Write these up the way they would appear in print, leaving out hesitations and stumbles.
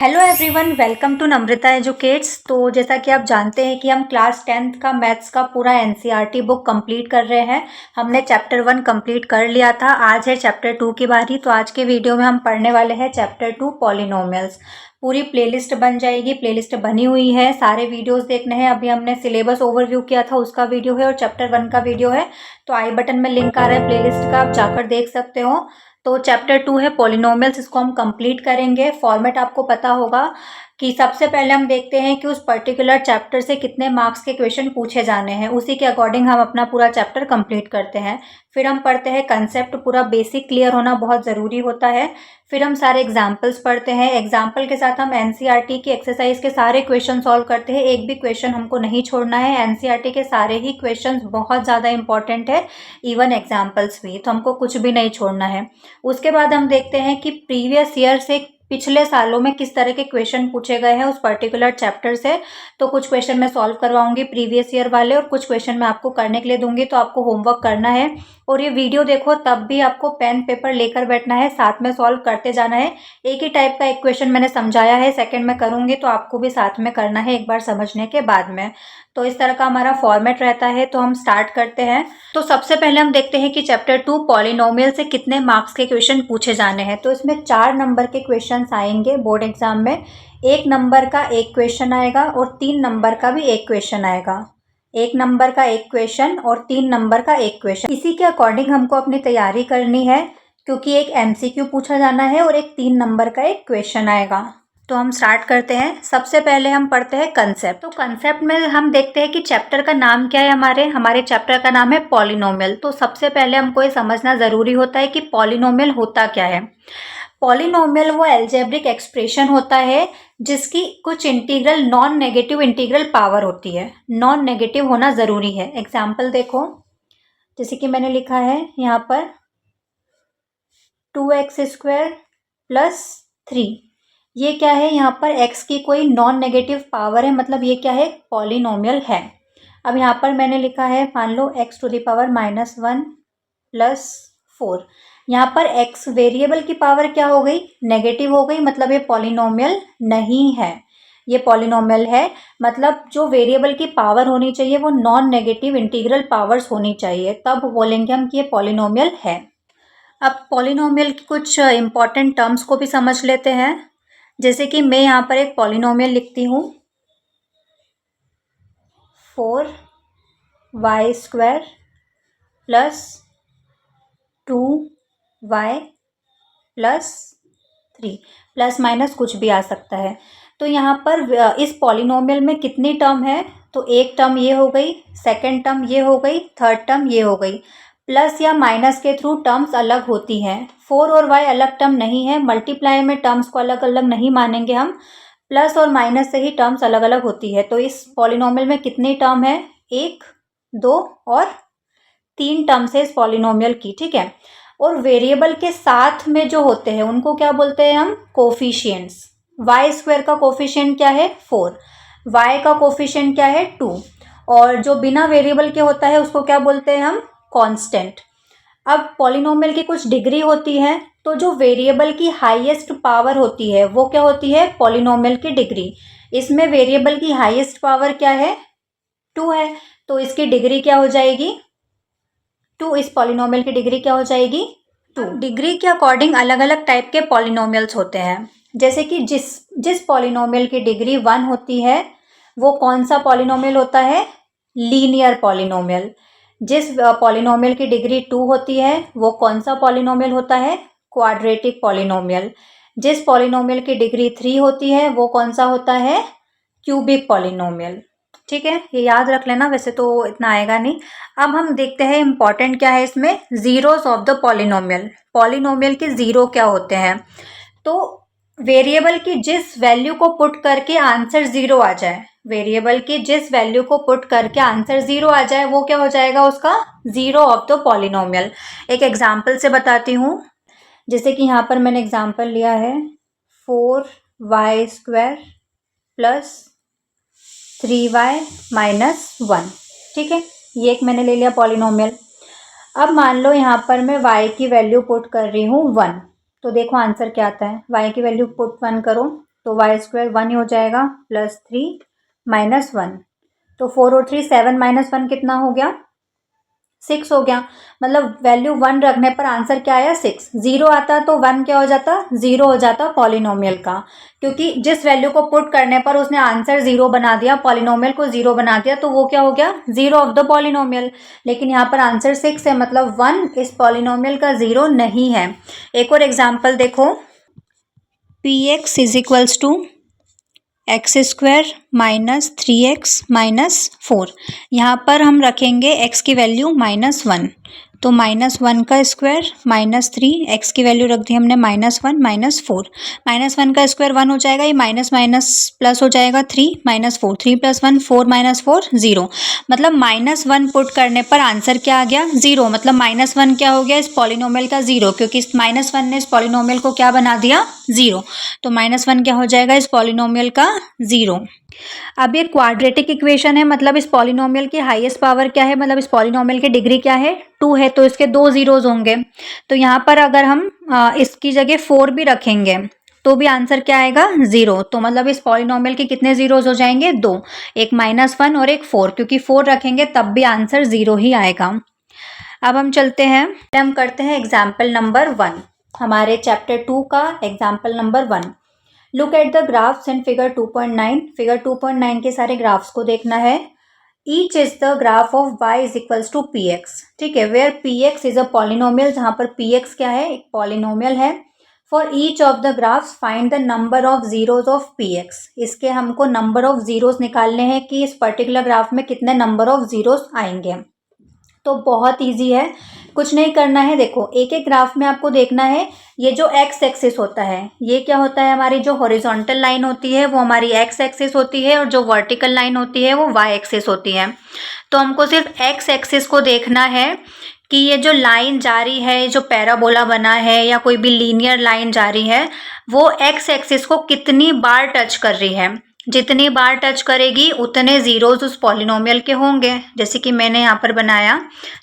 Hello everyone, welcome to Namrata educates. तो जैसा कि आप जानते हैं कि हम क्लास 10th का मैथ्स का पूरा एनसीईआरटी बुक कंप्लीट कर रहे हैं। हमने चैप्टर 1 कंप्लीट कर लिया था। आज है चैप्टर 2 की बारी। तो आज के वीडियो में हम पढ़ने वाले हैं चैप्टर 2 पॉलिनोमियल्स। पूरी प्लेलिस्ट बन जाएगी, प्लेलिस्ट बनी हुई है, सारे वीडियोस देखने हैं। अभी हमने सिलेबस ओवरव्यू किया था, उसका वीडियो है और चैप्टर 1 का वीडियो है। तो आई बटन में लिंक आ रहा है प्लेलिस्ट का, आप जाकर देख सकते हो। तो चैप्टर 2 है पॉलिनोमियल्स, इसको हम कंप्लीट करेंगे। फॉर्मेट आपको पता होगा कि सबसे पहले हम देखते हैं कि उस पर्टिकुलर चैप्टर से कितने मार्क्स के क्वेश्चन पूछे जाने हैं, उसी के अकॉर्डिंग हम अपना पूरा चैप्टर कंप्लीट करते हैं। फिर हम पढ़ते हैं कंसेप्ट, पूरा बेसिक क्लियर होना बहुत ज़रूरी होता है। फिर हम सारे एग्जाम्पल्स पढ़ते हैं, एग्जाम्पल के साथ हम एनसीईआरटी की एक्सरसाइज के सारे क्वेश्चन सॉल्व करते हैं। एक भी क्वेश्चन हमको नहीं छोड़ना है। एनसीईआरटी के सारे ही क्वेश्चन बहुत ज़्यादा इंपॉर्टेंट है, इवन एग्जाम्पल्स भी, तो हमको कुछ भी नहीं छोड़ना है। उसके बाद हम देखते हैं कि प्रीवियस ईयर से पिछले सालों में किस तरह के क्वेश्चन पूछे गए हैं उस पर्टिकुलर चैप्टर से। तो कुछ क्वेश्चन मैं सॉल्व करवाऊंगी प्रीवियस ईयर वाले, और कुछ क्वेश्चन मैं आपको करने के लिए दूंगी। तो आपको होमवर्क करना है और ये वीडियो देखो तब भी आपको पेन पेपर लेकर बैठना है, साथ में सॉल्व करते जाना है। एक ही टाइप का एक क्वेश्चन मैंने समझाया है, सेकंड में करूंगी, तो आपको भी साथ में करना है एक बार समझने के बाद में। तो इस तरह का हमारा फॉर्मेट रहता है। तो हम स्टार्ट करते हैं। तो सबसे पहले हम देखते हैं कि चैप्टर 2 पॉलिनोमियल से कितने मार्क्स के क्वेश्चन पूछे जाने हैं। तो इसमें 4 नंबर के क्वेश्चन आएंगे बोर्ड एग्जाम में। 1 नंबर का एक क्वेश्चन आएगा और 3 नंबर का भी एक क्वेश्चन आएगा। 1 नंबर का एक क्वेश्चन और 3 नंबर का एक क्वेश्चन। इसी के अकॉर्डिंग हमको अपनी तैयारी करनी है, क्योंकि एक एमसीक्यू पूछा जाना है और एक 3 नंबर का एक क्वेश्चन आएगा। तो हम स्टार्ट करते हैं। सबसे पहले हम पढ़ते हैं कंसेप्ट। तो कंसेप्ट में हम देखते हैं कि चैप्टर का नाम क्या है। हमारे चैप्टर का नाम है पॉलिनोमियल। तो सबसे पहले हमको ये समझना ज़रूरी होता है कि पॉलिनोमियल होता क्या है। पॉलिनोमियल वो अलजेब्रिक एक्सप्रेशन होता है जिसकी कुछ integral non negative integral power होती है। नॉन नेगेटिव होना ज़रूरी है। एग्जाम्पल देखो, जैसे कि मैंने लिखा है यहाँ पर 2x² + 3। ये क्या है, यहाँ पर x की कोई नॉन नेगेटिव पावर है, मतलब ये क्या है, पॉलिनोमियल है। अब यहाँ पर मैंने लिखा है, मान लो x⁻⁻1 + 4। यहाँ पर x वेरिएबल की पावर क्या हो गई, नेगेटिव हो गई, मतलब ये पॉलिनोमियल नहीं है। ये पॉलिनोमियल है, मतलब जो वेरिएबल की पावर होनी चाहिए वो नॉन नेगेटिव इंटीग्रल पावर्स होनी चाहिए, तब बोलेंगे हम कि ये पॉलिनोमियल है। अब पॉलिनोमियल की कुछ इंपॉर्टेंट टर्म्स को भी समझ लेते हैं। जैसे कि मैं यहाँ पर एक पॉलिनोमियल लिखती हूँ, 4y² + 2y + 3, प्लस माइनस कुछ भी आ सकता है। तो यहाँ पर इस पॉलिनोमियल में कितनी टर्म है, तो एक टर्म ये हो गई, सेकंड टर्म ये हो गई, थर्ड टर्म ये हो गई। प्लस या माइनस के थ्रू टर्म्स अलग होती हैं। 4 और y अलग टर्म नहीं है, मल्टीप्लाई में टर्म्स को अलग अलग नहीं मानेंगे हम, प्लस और माइनस से ही टर्म्स अलग अलग होती है। तो इस पॉलिनोमियल में कितनी टर्म है, 1, 2 और 3 टर्म्स है इस पॉलिनोमियल की, ठीक है। और वेरिएबल के साथ में जो होते हैं उनको क्या बोलते हैं हम, कोफिशिएंट्स। y² का कोफिशिएंट क्या है, 4, y का कोफिशिएंट क्या है, 2, और जो बिना वेरिएबल के होता है उसको क्या बोलते हैं हम, कांस्टेंट। अब पॉलिनोमियल की कुछ डिग्री होती है, तो जो वेरिएबल की हाईएस्ट पावर होती है वो क्या होती है, पॉलिनोमियल की डिग्री। इसमें वेरिएबल की हाईएस्ट पावर क्या है, 2 है, तो इसकी डिग्री क्या हो जाएगी, 2। इस पॉलिनोमियल की डिग्री क्या हो जाएगी, 2। डिग्री के अकॉर्डिंग अलग अलग टाइप के पॉलिनोमियल्स होते हैं। जैसे कि जिस पॉलिनोमियल की डिग्री 1 होती है वो कौन सा पॉलिनोमियल होता है, लीनियर पॉलिनोमियल। जिस पॉलिनोमियल की डिग्री 2 होती है वो कौन सा पॉलिनोमियल होता है, क्वाड्रेटिक पॉलिनोमियल। जिस पॉलिनोमियल की डिग्री 3 होती है वो कौन सा होता है, क्यूबिक पॉलिनोमियल। ठीक है, ये याद रख लेना, वैसे तो इतना आएगा नहीं। अब हम देखते हैं इंपॉर्टेंट क्या है इसमें, zeros of the polynomial. Polynomial के जीरो क्या होते हैं, तो वेरिएबल की जिस वैल्यू को पुट करके आंसर 0 आ जाए, वेरिएबल की जिस वैल्यू को पुट करके आंसर 0 आ जाए वो क्या हो जाएगा, उसका जीरो ऑफ द पॉलिनोमियल। एक एग्जाम्पल से बताती हूँ। जैसे कि यहाँ पर मैंने एग्जाम्पल लिया है 4y² + 3y - 1, ठीक है। ये एक मैंने ले लिया पॉलिनोमियल। अब मान लो यहाँ पर मैं y की वैल्यू पुट कर रही हूँ 1, तो देखो आंसर क्या आता है। y की वैल्यू पुट 1 करो तो वाई स्क्वायर 1 ही हो जाएगा, +3 - 1। तो 4 और 3 7 - 1 कितना हो गया, 6 हो गया। मतलब वैल्यू 1 रखने पर आंसर क्या आया, 6। 0 आता तो 1 क्या हो जाता, 0 हो जाता पॉलिनोमियल का, क्योंकि जिस वैल्यू को पुट करने पर उसने आंसर 0 बना दिया, पॉलिनोमियल को 0 बना दिया, तो वो क्या हो गया, 0 ऑफ द पॉलिनोमियल। लेकिन यहाँ पर आंसर 6 है, मतलब 1 इस पॉलिनोमियल का 0 नहीं है। एक और एग्जाम्पल देखो, px is equals to x² - 3x - 4। यहाँ पर हम रखेंगे x की वैल्यू -1, तो -1 का स्क्वायर -3, x की वैल्यू रख दी हमने -1 - 4। -1 का स्क्वायर 1 हो जाएगा, ये माइनस माइनस प्लस हो जाएगा, 3 - 4, 3 + 1 4 - 4 0। मतलब -1 पुट करने पर आंसर क्या आ गया, 0। मतलब -1 क्या हो गया, इस पॉलिनोमियल का 0, क्योंकि इस -1 ने इस पॉलिनोमियल को क्या बना दिया, 0। तो -1 क्या हो जाएगा, इस पॉलिनोमियल का 0। अब ये क्वाड्रेटिक इक्वेशन है, मतलब इस पॉलिनोमियल की हाईएस्ट पावर क्या है, मतलब इस पॉलिनोमियल की डिग्री क्या है, 2 है, तो इसके 2 जीरोज होंगे। तो यहाँ पर अगर हम इसकी जगह 4 भी रखेंगे तो भी आंसर क्या आएगा, 0। तो मतलब इस पॉलिनोमियल के कितने जीरोज हो जाएंगे, 2, एक -1 और एक 4, क्योंकि 4 रखेंगे तब भी आंसर 0 ही आएगा। अब हम चलते हैं, हम करते हैं एग्जाम्पल नंबर 1, हमारे चैप्टर 2 का example number 1। Look at the graphs in figure 2.9। Figure 2.9 के सारे ग्राफ्स को देखना है। Each is the graph of y is equals to P X, ठीक है, where P X is a polynomial, जहाँ पर पी एक्स क्या है, एक पॉलिनोमियल है। For each of the graphs find the number of zeros of P X. इसके हमको नंबर ऑफ जीरोज निकालने हैं कि इस पर्टिकुलर ग्राफ में कितने नंबर ऑफ जीरोज आएंगे। तो बहुत इजी है, कुछ नहीं करना है। देखो एक एक ग्राफ में आपको देखना है, ये जो एक्स एक्सिस होता है, ये क्या होता है, हमारी जो हॉरिजॉन्टल लाइन होती है वो हमारी एक्स एक्सिस होती है, और जो वर्टिकल लाइन होती है वो वाई एक्सिस होती है। तो हमको सिर्फ एक्स एक्सिस को देखना है कि ये जो लाइन जा रही है, जो पैराबोला बना है या कोई भी लीनियर लाइन जा रही है, वो एक्स एक्सिस को कितनी बार टच कर रही है। जितनी बार टच करेगी उतने जीरोज उस पॉलिनोमियल के होंगे। जैसे कि मैंने यहाँ पर बनाया,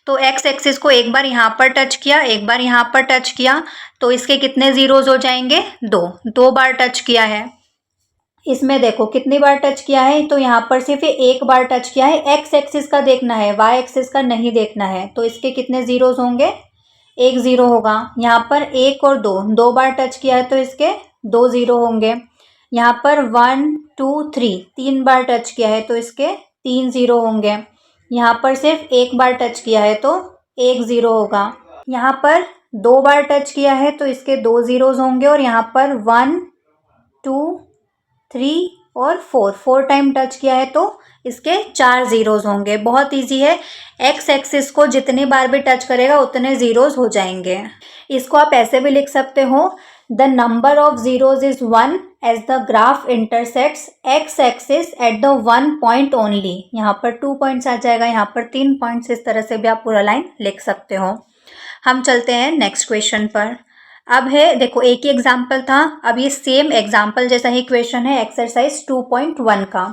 तो एक्स एक्सिस को एक बार यहाँ पर टच किया, एक बार यहाँ पर टच किया, तो इसके कितने जीरोज हो जाएंगे, 2 बार टच किया है। इसमें देखो कितनी बार टच किया है, तो यहाँ पर सिर्फ एक बार टच किया है। एक्स एक्सिस का देखना है, वाई एक्सिस का नहीं देखना है। तो इसके कितने जीरोज होंगे, 1 0 होगा। यहाँ पर 1 और 2 बार टच किया है, तो इसके 2 0 होंगे। यहाँ पर 1 2 3 3 बार टच किया है, तो इसके 3 0 होंगे। यहाँ पर सिर्फ एक बार टच किया है, तो 1 0 होगा। यहाँ पर 2 बार टच किया है, तो इसके 2 जीरोज होंगे। और यहाँ पर 1 2 3 और 4 टाइम टच किया है, तो इसके 4 जीरोज होंगे। बहुत इजी है, एक्स एक्सिस को जितनी बार भी टच करेगा उतने जीरोज हो जाएंगे। इसको आप ऐसे भी लिख सकते हो, the number of zeros is 1 as the graph intersects X axis at the 1 point only. यहाँ पर 2 पॉइंट्स आ जाएगा, यहाँ पर 3 पॉइंट्स। इस तरह से भी आप पूरा लाइन लिख सकते हो। हम चलते हैं नेक्स्ट क्वेश्चन पर। अब है, देखो एक ही एग्जाम्पल था, अब ये सेम एग्जाम्पल जैसा ही क्वेश्चन है एक्सरसाइज 2.1 का।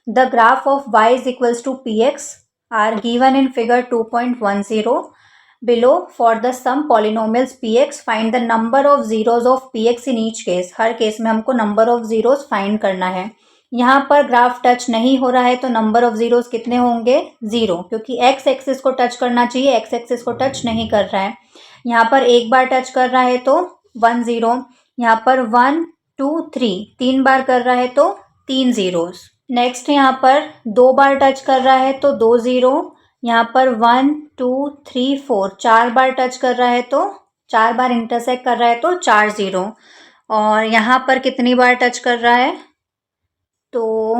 The graph of y is equals to P X are given in figure 2.10 below. For the some polynomials P X find the number of zeros of P X in each case. हर case में हमको number of zeros find करना है। यहाँ पर graph touch नहीं हो रहा है, तो नंबर ऑफ जीरोज कितने होंगे, 0, क्योंकि एक्स एक्सिस को टच करना चाहिए, एक्स एक्सिस को टच नहीं कर रहा है। यहाँ पर एक बार टच कर रहा है, तो 1 0। यहाँ पर 1 2 3 3 बार कर रहा है, तो 3 जीरोज। नेक्स्ट यहाँ पर 2 बार टच कर रहा है, तो 2 0। यहाँ पर 1 2 3 4 4 बार टच कर रहा है, तो 4 बार इंटरसेक्ट कर रहा है, तो 4 0। और यहाँ पर कितनी बार टच कर रहा है, तो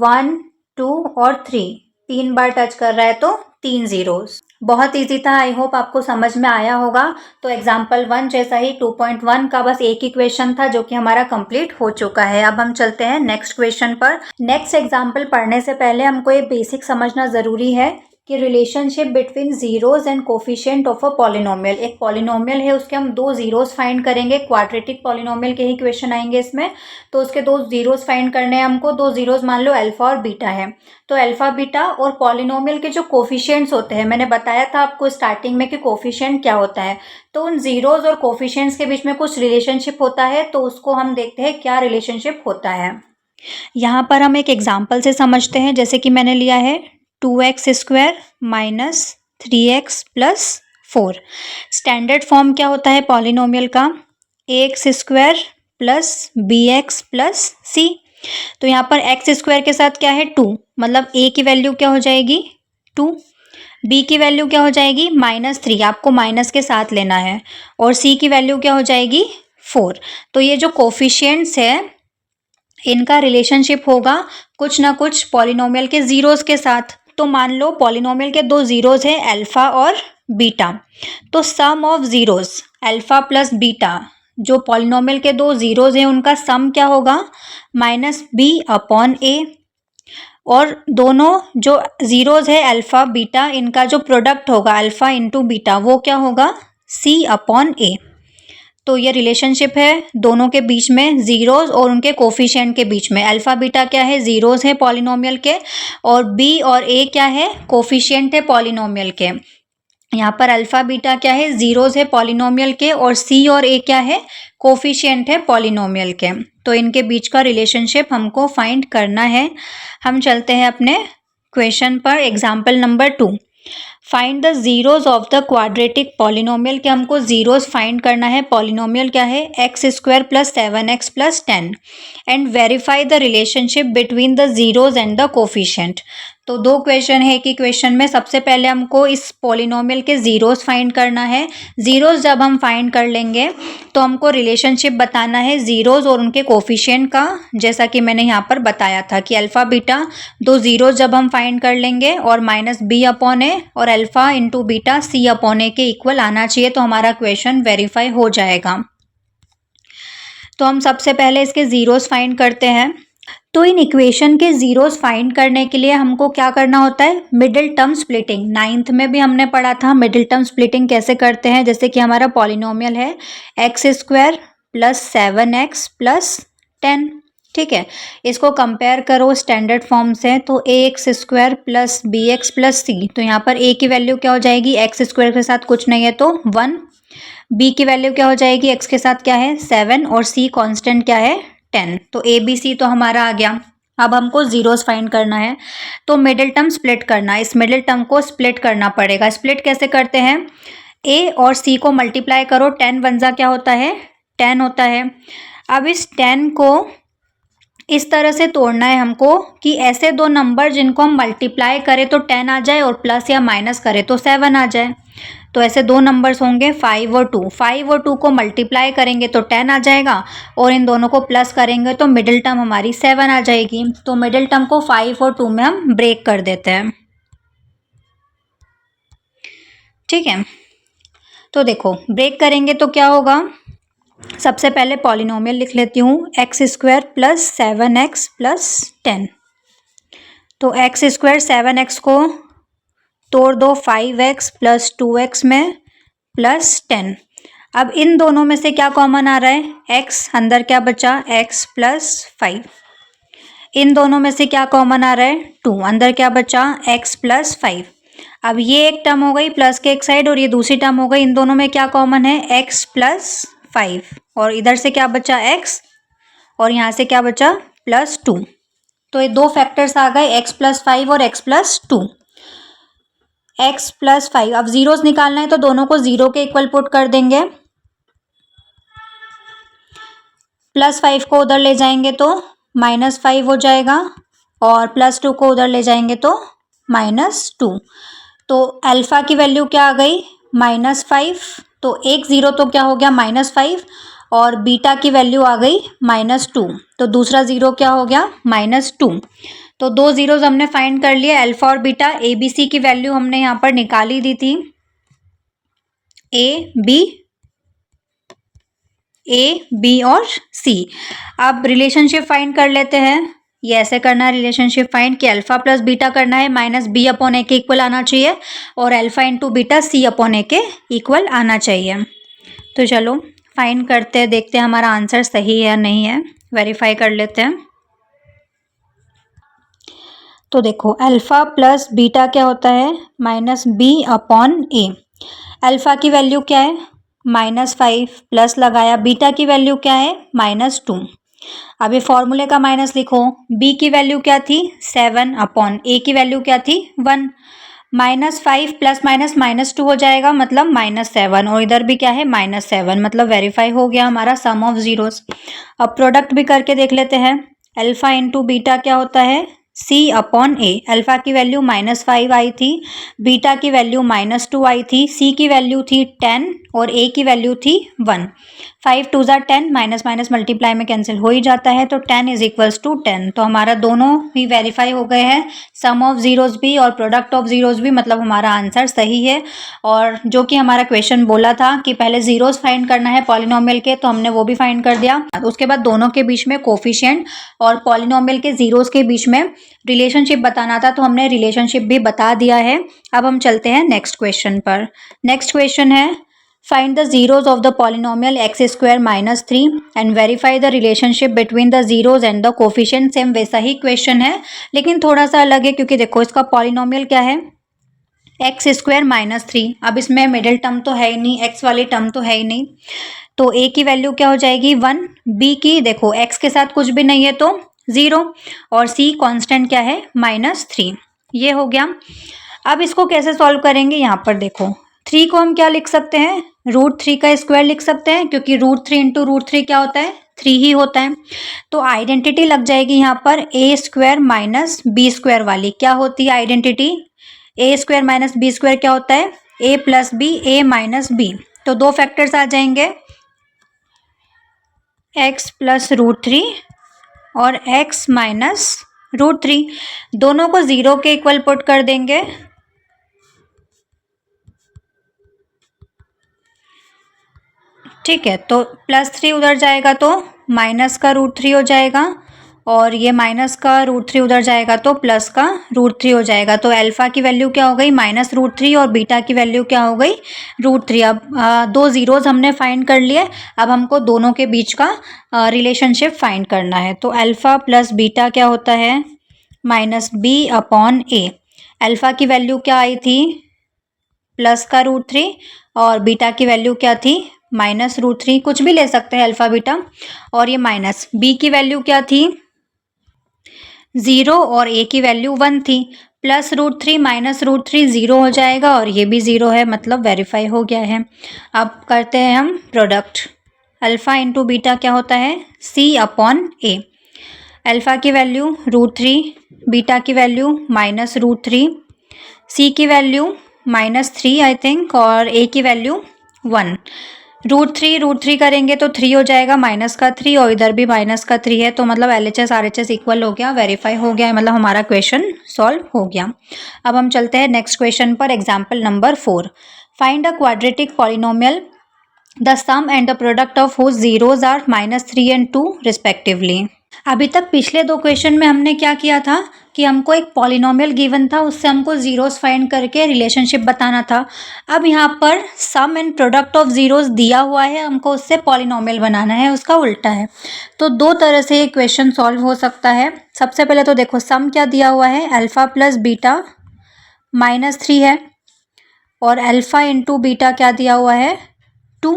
1 2 और 3 बार टच कर रहा है, तो 3 जीरोज। बहुत इजी था, आई होप आपको समझ में आया होगा। तो एग्जाम्पल 1 जैसा ही 2.1 का बस एक ही क्वेश्चन था जो कि हमारा कंप्लीट हो चुका है। अब हम चलते हैं नेक्स्ट क्वेश्चन पर। नेक्स्ट एग्जाम्पल पढ़ने से पहले हमको ये बेसिक समझना ज़रूरी है कि relationship between zeros and coefficient of a polynomial. एक पॉलिनोमियल है, उसके हम दो जीरोज फाइंड करेंगे। क्वाड्रेटिक पॉलिनोमियल के ही क्वेश्चन आएंगे इसमें। तो उसके दो जीरोज फाइंड करने हैं हमको। दो जीरोज मान लो अल्फा और बीटा है। तो अल्फा बीटा और पॉलिनोमियल के जो कोफिशिएंट्स होते हैं, मैंने बताया था आपको स्टार्टिंग में कि कोफिशिएंट क्या होता है। तो उन जीरोज और कोफिशिएंट्स के बीच में कुछ रिलेशनशिप होता है, तो उसको हम देखते हैं क्या रिलेशनशिप होता है। यहाँ पर हम एक एग्जाम्पल से समझते हैं। जैसे कि मैंने लिया है 2x² minus 3x plus 4। Standard form क्या होता है पॉलिनोमियल का? ax² plus bx plus c। तो यहाँ पर x² के साथ क्या है? 2, मतलब a की वैल्यू क्या हो जाएगी? 2। b की वैल्यू क्या हो जाएगी? -3, आपको माइनस के साथ लेना है। और c की वैल्यू क्या हो जाएगी? 4। तो ये जो कोफिशिएंट्स है, इनका रिलेशनशिप होगा कुछ ना कुछ पॉलिनोमियल के जीरोस के साथ। तो मान लो पॉलिनोमियल के दो जीरोस हैं, अल्फा और बीटा। तो sum of zeros alpha plus beta, जो पॉलिनोमियल के दो जीरोस हैं उनका सम क्या होगा? -b/a। और दोनों जो जीरोस है अल्फा बीटा, इनका जो प्रोडक्ट होगा अल्फा इंटू बीटा, वो क्या होगा? c/a। तो ये रिलेशनशिप है दोनों के बीच में, जीरोस और उनके कोफिशिएंट के बीच में। अल्फा बीटा क्या है? जीरोस है पॉलिनोमियल के, और बी और ए क्या है? कोफिशिएंट है पॉलिनोमियल के। यहाँ पर अल्फा बीटा क्या है? जीरोस है पॉलिनोमियल के, और सी और ए क्या है? कोफिशिएंट है पॉलिनोमियल के। तो इनके बीच का रिलेशनशिप हमको फाइंड करना है। हम चलते हैं अपने क्वेश्चन पर। Example number 2, find the zeros of the quadratic polynomial. के हमको जीरोज फाइंड करना है। पॉलिनोमियल क्या है? x² plus 7x plus 10 and verify the relationship between the zeros and the coefficient. तो दो क्वेश्चन है एक ही क्वेश्चन में। सबसे पहले हमको इस पॉलिनोमियल के जीरोज फाइंड करना है। जीरोज जब हम फाइंड कर लेंगे तो हमको रिलेशनशिप बताना है जीरोज और उनके कोफिशिएंट का, जैसा कि मैंने यहाँ पर बताया था कि अल्फा बीटा दो जीरोज जब हम फाइंड कर लेंगे और -b/a और अल्फा इंटू बीटा c/a के इक्वल आना चाहिए, तो हमारा क्वेश्चन वेरीफाई हो जाएगा। तो हम सबसे पहले इसके जीरोस फाइंड करते हैं। तो इन इक्वेशन के जीरोस फाइंड करने के लिए हमको क्या करना होता है? Middle term splitting. 9th में भी हमने पढ़ा था मिडिल टर्म स्प्लिटिंग कैसे करते हैं। जैसे कि हमारा पॉलिनोमियल है x² प्लस 7x प्लस 10, ठीक है। इसको कंपेयर करो स्टैंडर्ड फॉर्म से, तो ax² plus bx plus c। तो यहाँ पर a की वैल्यू क्या हो जाएगी? x² के साथ कुछ नहीं है तो 1। b की वैल्यू क्या हो जाएगी? x के साथ क्या है? 7, और c कांस्टेंट क्या है? 10। तो a b c तो हमारा आ गया। अब हमको जीरोस फाइंड करना है, तो मिडिल टर्म स्प्लिट करना है। इस मिडिल टर्म को स्प्लिट करना पड़ेगा। स्प्लिट कैसे करते हैं? a और c को मल्टीप्लाई करो, 10 1 क्या होता है? 10 होता है। अब इस 10 को इस तरह से तोड़ना है हमको कि ऐसे दो नंबर जिनको हम मल्टीप्लाई करें तो 10 आ जाए, और प्लस या माइनस करें तो 7 आ जाए। तो ऐसे दो नंबर्स होंगे 5 और 2। 5 और 2 को मल्टीप्लाई करेंगे तो 10 आ जाएगा, और इन दोनों को प्लस करेंगे तो मिडिल टर्म हमारी 7 आ जाएगी। तो मिडिल टर्म को 5 और 2 में हम ब्रेक कर देते हैं, ठीक है। तो देखो ब्रेक करेंगे तो क्या होगा? सबसे पहले पॉलिनोमियल लिख लेती हूँ, x² प्लस 7x प्लस 10। तो x² 7x को तोड़ दो 5x प्लस 2x में प्लस 10। अब इन दोनों में से क्या कॉमन आ रहा है? x, अंदर क्या बचा? x plus 5। इन दोनों में से क्या कॉमन आ रहा है? 2, अंदर क्या बचा? x plus 5। अब ये एक टर्म हो गई प्लस के एक साइड, और ये दूसरी टर्म हो गई। इन दोनों में क्या कॉमन है? x प्लस 5, और इधर से क्या बचा? x, और यहाँ से क्या बचा? प्लस 2। तो ये दो फैक्टर्स आ गए, x प्लस 5 और x प्लस 2। x प्लस 5, अब जीरोस निकालना है तो दोनों को जीरो के इक्वल पुट कर देंगे। प्लस 5 को उधर ले जाएंगे तो -5 हो जाएगा, और प्लस 2 को उधर ले जाएंगे तो -2। तो अल्फा की वैल्यू क्या आ गई? -5। तो एक जीरो तो क्या हो गया? -5, और बीटा की वैल्यू आ गई -2। तो दूसरा जीरो क्या हो गया? -2। तो दो जीरोस हमने फाइंड कर लिए, अल्फा और बीटा। ए बी सी की वैल्यू हमने यहाँ पर निकाली दी थी, ए बी और सी। अब रिलेशनशिप फाइंड कर लेते हैं। ये ऐसे करना है रिलेशनशिप फाइंड कि अल्फा प्लस बीटा करना है माइनस बी अपॉन ए के इक्वल आना चाहिए और अल्फा इंटू बीटा सी अपॉन ए के इक्वल आना चाहिए। तो चलो फाइंड करते हैं, देखते हैं हमारा आंसर सही है या नहीं है, वेरीफाई कर लेते हैं। तो देखो अल्फा प्लस बीटा क्या होता है माइनस बी अपॉन ए। अल्फा की वैल्यू क्या है -5 प्लस लगाया, बीटा की वैल्यू क्या है -2। अब ये फॉर्मूले का माइनस लिखो, बी की वैल्यू क्या थी 7 अपॉन ए की वैल्यू क्या थी 1। -5 प्लस माइनस -2 हो जाएगा मतलब -7 और इधर भी क्या है -7 मतलब वेरीफाई हो गया हमारा सम ऑफ जीरोस। अब प्रोडक्ट भी करके देख लेते हैं। अल्फा इंटू बीटा क्या होता है C अपॉन ए। अल्फा की वैल्यू -5 आई थी, बीटा की वैल्यू -2 आई थी, C की वैल्यू थी 10 और A की वैल्यू थी 1। 5 2 ज़ा 10, माइनस माइनस मल्टीप्लाई में कैंसिल हो ही जाता है तो 10 इज इक्वल्स टू 10। तो हमारा दोनों ही वेरीफाई हो गए हैं, सम ऑफ जीरोस भी और प्रोडक्ट ऑफ जीरोस भी, मतलब हमारा आंसर सही है। और जो कि हमारा क्वेश्चन बोला था कि पहले जीरोस फाइंड करना है पॉलिनोमियल के, तो हमने वो भी फाइंड कर दिया। उसके बाद दोनों के बीच में कोफिशिएंट और पॉलिनोमियल के जीरोस के बीच में रिलेशनशिप बताना था, तो हमने रिलेशनशिप भी बता दिया है। अब हम चलते हैं नेक्स्ट क्वेश्चन पर। नेक्स्ट क्वेश्चन है find the zeros of the polynomial x square -3 and verify the relationship between the zeros and the coefficient. Same वैसा ही क्वेश्चन है लेकिन थोड़ा सा अलग है, क्योंकि देखो इसका पॉलिनोमियल क्या है एक्स स्क्वायर -3। अब इसमें मिडिल टर्म तो है ही नहीं, एक्स वाली टर्म तो है ही नहीं, तो ए की वैल्यू क्या हो जाएगी 1, बी की देखो एक्स के साथ कुछ भी नहीं है तो 0 और सी कांस्टेंट क्या है -3। ये हो गया। अब इसको कैसे सॉल्व करेंगे, यहाँ पर देखो 3 को हम क्या लिख सकते हैं √3 का स्क्वायर लिख सकते हैं, क्योंकि √3 इंटू √3 क्या होता है 3 ही होता है। तो आइडेंटिटी लग जाएगी यहाँ पर ए स्क्वायर माइनस बी स्क्वायर वाली। क्या होती है आइडेंटिटी, ए स्क्वायर माइनस बी स्क्वायर क्या होता है ए प्लस बी, ए माइनस बी। तो दो फैक्टर्स आ जाएंगे x प्लस √3 और x माइनस √3, दोनों को 0 के इक्वल पुट कर देंगे। ठीक है, तो +3 उधर जाएगा तो माइनस का √3 हो जाएगा और ये माइनस का √3 उधर जाएगा तो प्लस का √3 हो जाएगा। तो अल्फा की वैल्यू क्या हो गई -√3 और बीटा की वैल्यू क्या हो गई √3। अब दो जीरोज हमने फाइंड कर लिए, अब हमको दोनों के बीच का रिलेशनशिप फाइंड करना है। तो अल्फा प्लस बीटा क्या होता है -b अपॉन ए। अल्फा की वैल्यू क्या आई थी प्लस का √3 और बीटा की वैल्यू क्या थी -√3, कुछ भी ले सकते हैं अल्फा बीटा, और ये माइनस बी की वैल्यू क्या थी 0 और ए की वैल्यू 1 थी। प्लस √3 माइनस √3 0 हो जाएगा और ये भी 0 है, मतलब वेरीफाई हो गया है। अब करते हैं हम प्रोडक्ट। अल्फा इंटू बीटा क्या होता है C अपॉन ए। अल्फा की वैल्यू √3, बीटा की वैल्यू -√3, C की वैल्यू -3 आई थिंक और ए की वैल्यू 1। √3 करेंगे तो 3 हो जाएगा, माइनस का 3 और इधर भी माइनस का 3 है, तो मतलब LHS RHS इक्वल हो गया, वेरीफाई हो गया, मतलब हमारा क्वेश्चन सॉल्व हो गया। अब हम चलते हैं नेक्स्ट क्वेश्चन पर। Example number 4, find a quadratic polynomial the sum and the product of whose zeros are -3 and 2 respectively. अभी तक पिछले दो क्वेश्चन में हमने क्या किया था कि हमको एक पॉलिनोमियल गिवन था, उससे हमको जीरोस फाइंड करके रिलेशनशिप बताना था। अब यहाँ पर सम एंड प्रोडक्ट ऑफ जीरोस दिया हुआ है, हमको उससे पॉलिनोमियल बनाना है, उसका उल्टा है। तो दो तरह से ये क्वेश्चन सॉल्व हो सकता है। सबसे पहले तो देखो सम क्या दिया हुआ है अल्फा प्लस बीटा -3 है और अल्फा इंटू बीटा क्या दिया हुआ है 2।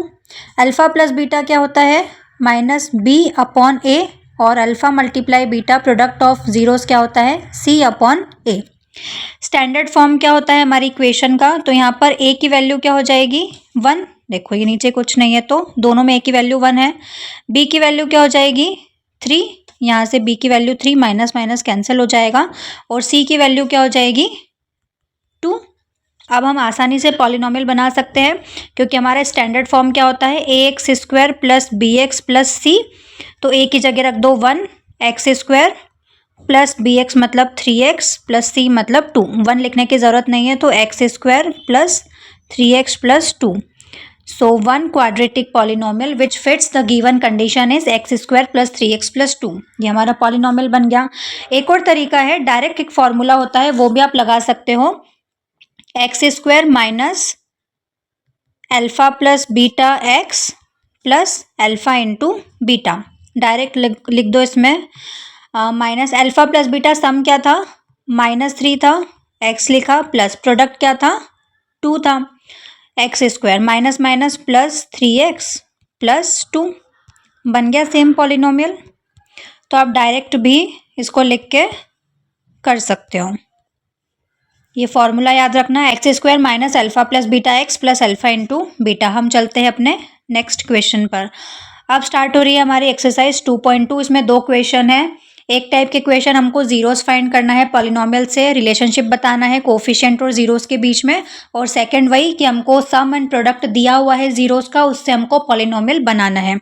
अल्फा प्लस बीटा क्या होता है -b अपॉन ए और alpha multiply beta product of zeros क्या होता है C अपॉन ए। स्टैंडर्ड फॉर्म क्या होता है हमारी इक्वेशन का, तो यहाँ पर a की वैल्यू क्या हो जाएगी 1, देखो ये नीचे कुछ नहीं है तो दोनों में a की वैल्यू 1 है। b की वैल्यू क्या हो जाएगी 3, यहाँ से b की वैल्यू 3, माइनस माइनस कैंसिल हो जाएगा और c की वैल्यू क्या हो जाएगी 2। अब हम आसानी से पॉलिनोमियल बना सकते हैं, क्योंकि हमारा स्टैंडर्ड फॉर्म क्या होता है ax square plus bx plus c। तो a की जगह रख दो 1, x स्क्वायर प्लस bx मतलब 3x प्लस c मतलब 2। 1 लिखने की ज़रूरत नहीं है, तो x square plus 3x plus 2। So one quadratic polynomial which fits the given condition is x square plus 3x plus 2. ये हमारा polynomial बन गया. एक और तरीका है, डायरेक्ट एक फॉर्मूला होता है, वो भी आप लगा सकते हो. X square minus alpha plus beta x plus alpha into beta. Direct लिख दो इसमें. माइनस अल्फा प्लस बीटा सम क्या था, -3 था, एक्स लिखा, प्लस प्रोडक्ट क्या था, 2 था. X square minus minus plus 3x plus 2 बन गया सेम पॉलिनोमियल. तो आप डायरेक्ट भी इसको लिख के कर सकते हो. ये फॉर्मूला याद रखना, x square minus alpha plus beta x plus alpha into beta. हम चलते हैं अपने नेक्स्ट क्वेश्चन पर. अब स्टार्ट हो रही है हमारी एक्सरसाइज 2.2. इसमें 2 क्वेश्चन है. एक टाइप के क्वेश्चन हमको जीरोस फाइंड करना है, पॉलिनोमियल से रिलेशनशिप बताना है कोफिशिएंट और जीरोस के बीच में. और सेकंड वही कि हमको सम एंड प्रोडक्ट दिया हुआ है जीरोस का, उससे हमको पॉलिनोमियल बनाना है.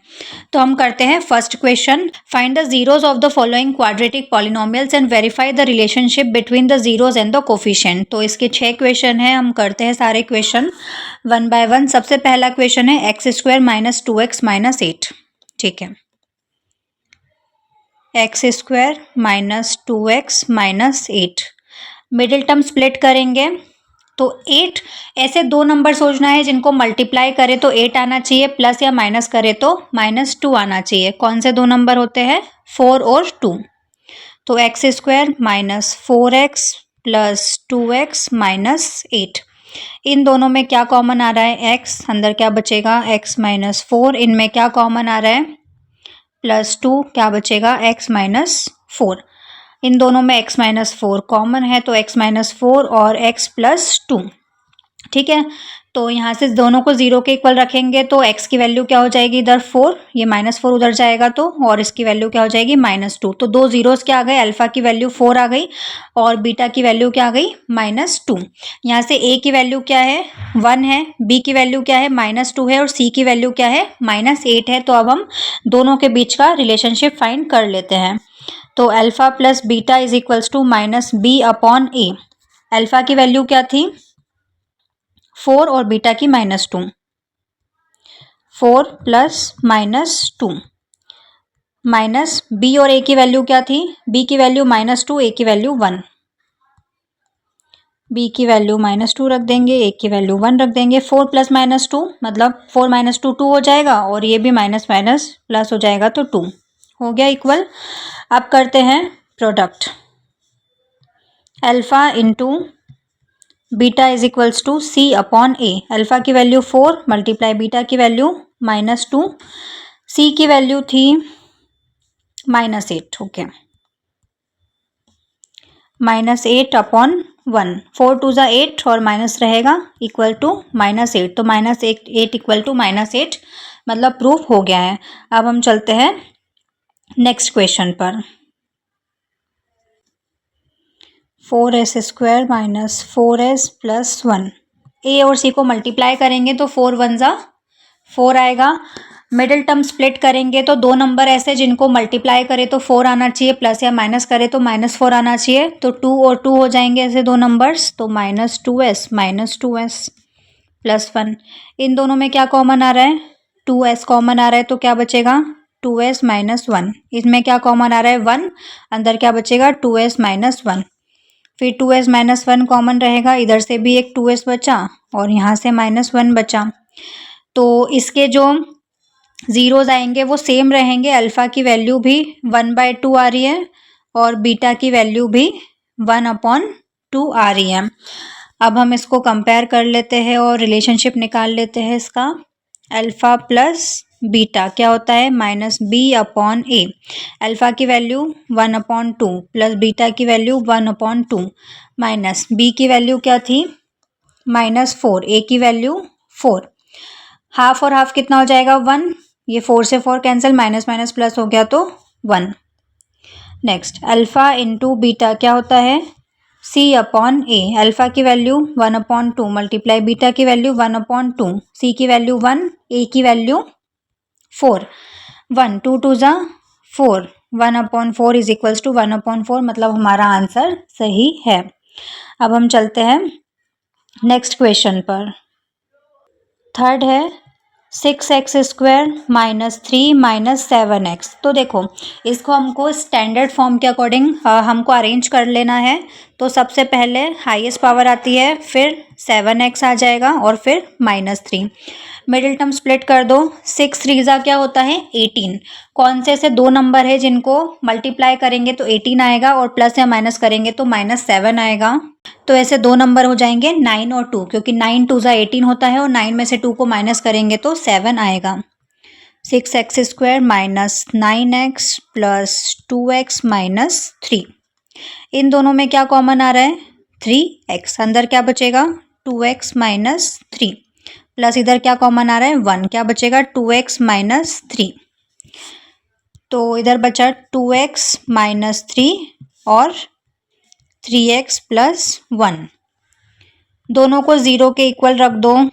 तो हम करते हैं first question. Find the zeros of the following quadratic polynomials and verify the relationship between the zeros and the coefficient. तो इसके 6 क्वेश्चन है, हम करते हैं सारे क्वेश्चन वन बाय वन. सबसे पहला क्वेश्चन है x square minus 2x minus 8. ठीक है, x square minus 2x minus 8. Middle term split करेंगे तो 8. ऐसे 2 नंबर सोचना है जिनको मल्टीप्लाई करे तो 8 आना चाहिए, प्लस या माइनस करे तो -2 आना चाहिए. कौन से 2 नंबर होते हैं, 4 और 2. तो x square minus 4x plus 2x minus 8. इन दोनों में क्या कॉमन आ रहा है, x. अंदर क्या बचेगा, x माइनस 4. इनमें क्या कॉमन आ रहा है, +2. क्या बचेगा, x माइनस 4. इन दोनों में x माइनस 4 कॉमन है, तो x माइनस 4 और x प्लस 2. ठीक है, तो यहाँ से दोनों को 0 के इक्वल रखेंगे तो x की वैल्यू क्या हो जाएगी, इधर 4, ये -4 उधर जाएगा तो, और इसकी वैल्यू क्या हो जाएगी, -2. तो 2 जीरोस क्या आ गए, अल्फा की वैल्यू 4 आ गई और बीटा की वैल्यू क्या आ गई, -2. यहाँ से a की वैल्यू क्या है, 1 है, b की वैल्यू क्या है, -2 है, और c की वैल्यू क्या है, -8 है. तो अब हम दोनों के बीच का रिलेशनशिप फाइंड कर लेते हैं. तो alpha plus beta is equals to -b upon a. Alpha की वैल्यू क्या थी, 4 और बीटा की -2. 4 प्लस -2 माइनस b और a की वैल्यू क्या थी, b की वैल्यू -2, a की वैल्यू 1. b की वैल्यू -2 रख देंगे, a की वैल्यू 1 रख देंगे. 4 प्लस -2 मतलब 4 -2 2 हो जाएगा, और ये भी माइनस माइनस प्लस हो जाएगा तो 2 हो गया इक्वल. अब करते हैं product. Alpha into beta is equals to c upon a. Alpha की वैल्यू 4 मल्टीप्लाई बीटा की वैल्यू -2. c की वैल्यू थी -8. Okay, -8 upon 1. 4 2 ज़ा 8 और माइनस रहेगा इक्वल टू -8. तो -8 इक्वल टू -8 मतलब प्रूफ हो गया है. अब हम चलते हैं नेक्स्ट क्वेश्चन पर. 4s square minus 4s plus 1. a और c को मल्टीप्लाई करेंगे तो 4 1 ज़ा 4 आएगा. मिडिल टर्म स्प्लिट करेंगे तो 2 नंबर ऐसे जिनको मल्टीप्लाई करे तो 4 आना चाहिए, प्लस या माइनस करे तो -4 आना चाहिए. तो 2 और 2 हो जाएंगे ऐसे 2 नंबर्स, तो -2s प्लस 1. इन दोनों में क्या कॉमन आ रहा है, 2s कॉमन आ रहा है, तो क्या बचेगा, 2s माइनस 1. इसमें क्या कॉमन आ रहा है, 1. अंदर क्या बचेगा, 2s माइनस 1. फिर 2s माइनस 1 कॉमन रहेगा, इधर से भी एक 2s बचा और यहाँ से -1 बचा. तो इसके जो जीरोज आएंगे वो सेम रहेंगे. अल्फा की वैल्यू भी 1/2 आ रही है और बीटा की वैल्यू भी 1/2 आ रही है. अब हम इसको कंपेयर कर लेते हैं और रिलेशनशिप निकाल लेते हैं इसका. अल्फा प्लस बीटा क्या होता है, -b अपॉन a. अल्फा की वैल्यू 1/2 प्लस बीटा की वैल्यू 1/2 माइनस b की वैल्यू क्या थी, -4. a की वैल्यू 4. हाफ और हाफ कितना हो जाएगा, 1. ये 4 से 4 कैंसिल, माइनस माइनस प्लस हो गया तो 1. नेक्स्ट अल्फा इंटू बीटा क्या होता है, c अपॉन a. अल्फा की वैल्यू 1/2 मल्टीप्लाई बीटा की वैल्यू 1/2. c की वैल्यू 1, a की वैल्यू 4. 1 2 2 ज़ा 4. 1/4 इज इक्वल्स टू 1/4 मतलब हमारा आंसर सही है. अब हम चलते हैं नेक्स्ट क्वेश्चन पर. थर्ड है 6x² माइनस 3 माइनस 7x। तो देखो इसको हमको स्टैंडर्ड फॉर्म के अकॉर्डिंग हमको अरेंज कर लेना है। तो सबसे पहले हाईएस्ट पावर आती है, फिर 7x आ जाएगा और फिर -3। मिडिल टर्म स्प्लिट कर दो। 6 3 क्या होता है 18। कौन से ऐसे दो नंबर है जिनको मल्टीप्लाई करेंगे तो 18 आएगा और प्लस या माइनस करेंगे तो -7 आएगा। तो ऐसे दो नंबर हो जाएंगे 9 और 2, क्योंकि 9 2 18 होता है और 9 में से 2 को माइनस करेंगे तो 7 आएगा। 6x² minus 9x plus 2x minus 3। इन दोनों में क्या कॉमन आ रहा है 3x। अंदर क्या बचेगा 2x माइनस 3 प्लस इधर क्या कॉमन आ रहा है 1, क्या बचेगा 2x माइनस 3। तो इधर बचा 2x माइनस 3 और 3x प्लस 1। दोनों को 0 के इक्वल रख दो।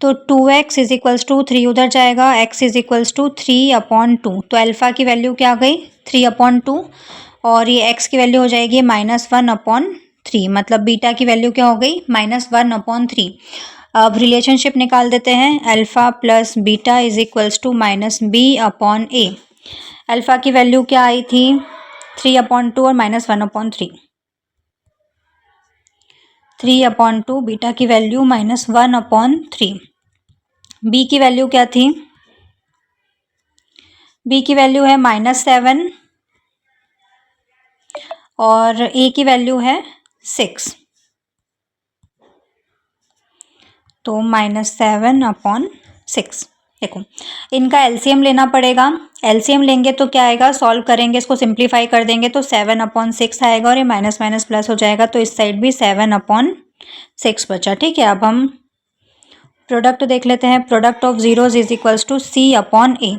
तो 2x इज इक्वल्स टू 3 उधर जाएगा, x इज इक्वल्स टू 3/2। तो अल्फ़ा की वैल्यू क्या आ गई 3/2 और ये x की वैल्यू हो जाएगी -1/3। मतलब बीटा की वैल्यू क्या हो गई -1/3। अब रिलेशनशिप निकाल देते हैं। Alpha plus beta is equals to -b/a। Alpha की वैल्यू क्या आई थी 3/2 और -1/3। 3/2 बीटा की वैल्यू -1/3। बी की वैल्यू क्या थी, बी की वैल्यू है -7 और ए की वैल्यू है 6। तो -7/6। देखो इनका एलसीएम लेना पड़ेगा। एलसीएम लेंगे तो क्या आएगा, सॉल्व करेंगे इसको, सिंप्लीफाई कर देंगे तो 7/6 आएगा और ये माइनस माइनस प्लस हो जाएगा। तो इस साइड भी 7/6 बचा। ठीक है, अब हम प्रोडक्ट देख लेते हैं। Product of zeros is equals to c/a।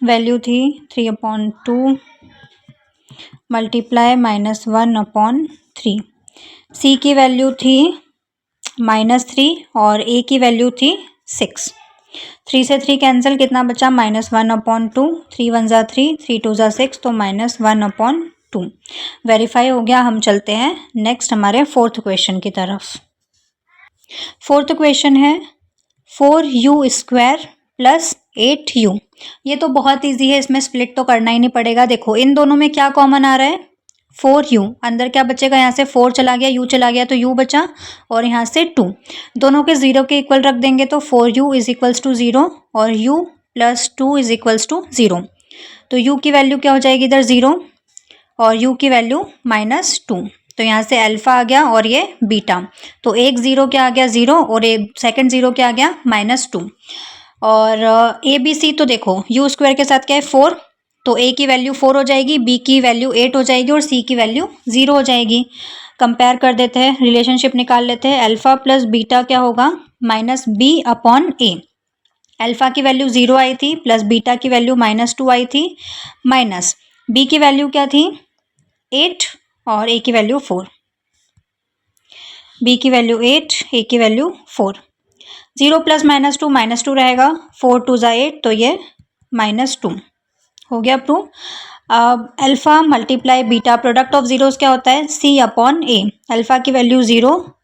Value थी 3/2 मल्टीप्लाई -1/3। सी की वैल्यू थी -3 और ए की वैल्यू थी 6। 3 से 3 कैंसिल, कितना बचा -1/2। 3 1 ज़ा 3, 3 2 ज़ा 6, तो -1/2 वेरीफाई हो गया। हम चलते हैं नेक्स्ट हमारे फोर्थ क्वेश्चन की तरफ। फोर्थ क्वेश्चन है 4u² प्लस 8u। ये तो बहुत इजी है, इसमें स्प्लिट तो करना ही नहीं पड़ेगा। देखो इन दोनों में क्या कॉमन आ रहा है 4u। अंदर क्या बचेगा, यहाँ से 4 चला गया, u चला गया तो u बचा और यहाँ से 2। दोनों के 0 के इक्वल रख देंगे तो 4u इज इक्वल्स टू 0 और u plus 2 is equals to 0। तो u की वैल्यू क्या हो जाएगी इधर 0 और u की वैल्यू -2। तो यहाँ से अल्फा आ गया और ये बीटा। तो एक 0 क्या आ गया 0 और एक सेकंड 0 क्या आ गया -2। और ए बी सी तो देखो u² के साथ क्या है 4, तो a की वैल्यू 4 हो जाएगी, b की वैल्यू 8 हो जाएगी और c की वैल्यू 0 हो जाएगी। कंपेयर कर देते हैं, रिलेशनशिप निकाल लेते हैं। अल्फा प्लस बीटा क्या होगा -b/a। अल्फा की वैल्यू 0 आई थी प्लस बीटा की वैल्यू -2 आई थी, माइनस b की वैल्यू क्या थी 8 और a की वैल्यू 4। b की वैल्यू 8, a की वैल्यू 4। 0 प्लस -2 रहेगा, 4 2 ज़ा 8, तो ये -2 हो गया प्रूव। अब alpha multiply beta, product of zeros क्या होता है c/a। अल्फ़ा की वैल्यू 0,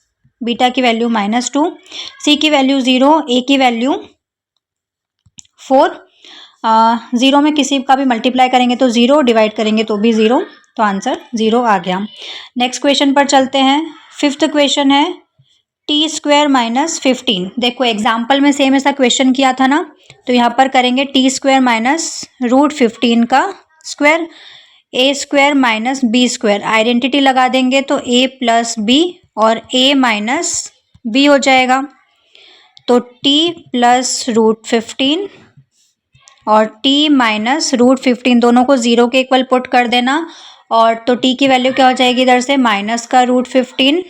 बीटा की वैल्यू -2, c की वैल्यू 0, a की वैल्यू 4। 0 में किसी का भी मल्टीप्लाई करेंगे तो 0, डिवाइड करेंगे तो भी 0, तो आंसर 0 आ गया। नेक्स्ट क्वेश्चन पर चलते हैं। फिफ्थ क्वेश्चन है t² माइनस 15। देखो एग्जाम्पल में सेम ऐसा क्वेश्चन किया था ना, तो यहाँ पर करेंगे t² माइनस √15 का square, a² minus b²। Identity लगा देंगे तो a प्लस b और a माइनस b हो जाएगा। तो t प्लस √15 और t माइनस √15 दोनों को 0 के इक्वल पुट कर देना। और तो t की वैल्यू क्या हो जाएगी इधर से माइनस का √15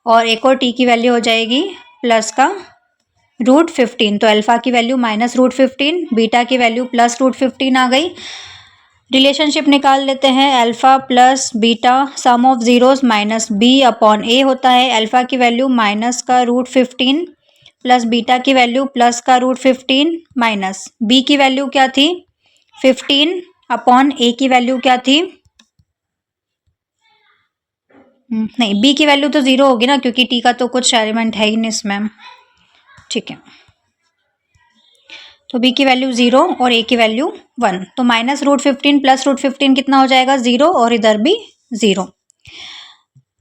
और एक और t की वैल्यू हो जाएगी प्लस का √15। तो अल्फा की वैल्यू -√15, बीटा की वैल्यू प्लस √15 आ गई। रिलेशनशिप निकाल लेते हैं। Alpha plus beta some of zeros -b/a होता है। अल्फा की वैल्यू माइनस का √15 प्लस बीटा की वैल्यू प्लस का √15 माइनस b की वैल्यू क्या थी 15/a की वैल्यू क्या थी नहीं, बी की वैल्यू तो 0 होगी ना, क्योंकि टी का तो कुछ एलिमेंट है ही नहीं इसमें। ठीक है, तो बी की वैल्यू 0 और ए की वैल्यू 1, तो -√15 प्लस √15 कितना हो जाएगा 0, और इधर भी 0।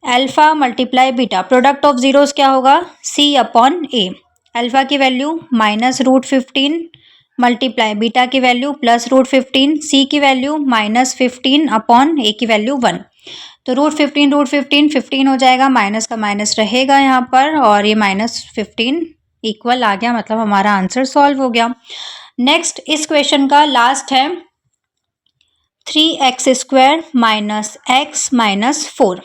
Alpha multiply beta, product of zeros क्या होगा, सी अपॉन ए। अल्फा की वैल्यू -√15 मल्टीप्लाई बीटा की वैल्यू +√15, सी की वैल्यू -15 अपॉन ए की वैल्यू 1। तो √15 15 हो जाएगा, माइनस का माइनस रहेगा यहाँ पर, और ये -15 इक्वल आ गया, मतलब हमारा आंसर सॉल्व हो गया। नेक्स्ट इस क्वेश्चन का लास्ट है 3x² - x - 4।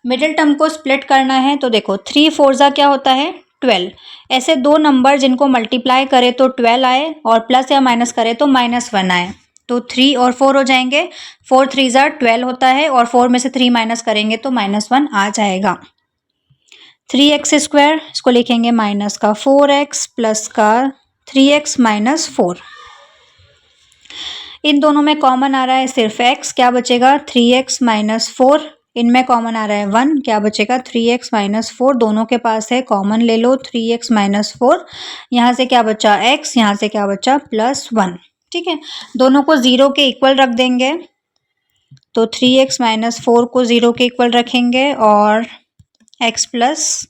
मिडिल टर्म को स्प्लिट करना है, तो देखो 3 4 ज़ा क्या होता है 12। ऐसे दो नंबर जिनको मल्टीप्लाई करे तो 12 आए, और प्लस या माइनस करे तो -1 आए, तो 3 और 4 हो जाएंगे। 4 3 ज़ा 12 होता है, और 4 में से 3 माइनस करेंगे तो -1 आ जाएगा। 3x², इसको लिखेंगे माइनस का 4x प्लस का 3x - 4। इन दोनों में कॉमन आ रहा है सिर्फ x, क्या बचेगा 3x - 4। इनमें कॉमन आ रहा है 1, क्या बचेगा 3x - 4। दोनों के पास है, कॉमन ले लो 3x - 4। यहाँ से क्या बचा x, यहाँ से क्या बचा +1। ठीक है, दोनों को 0 के इक्वल रख देंगे, तो 3x - 4 को 0 के इक्वल रखेंगे, और x +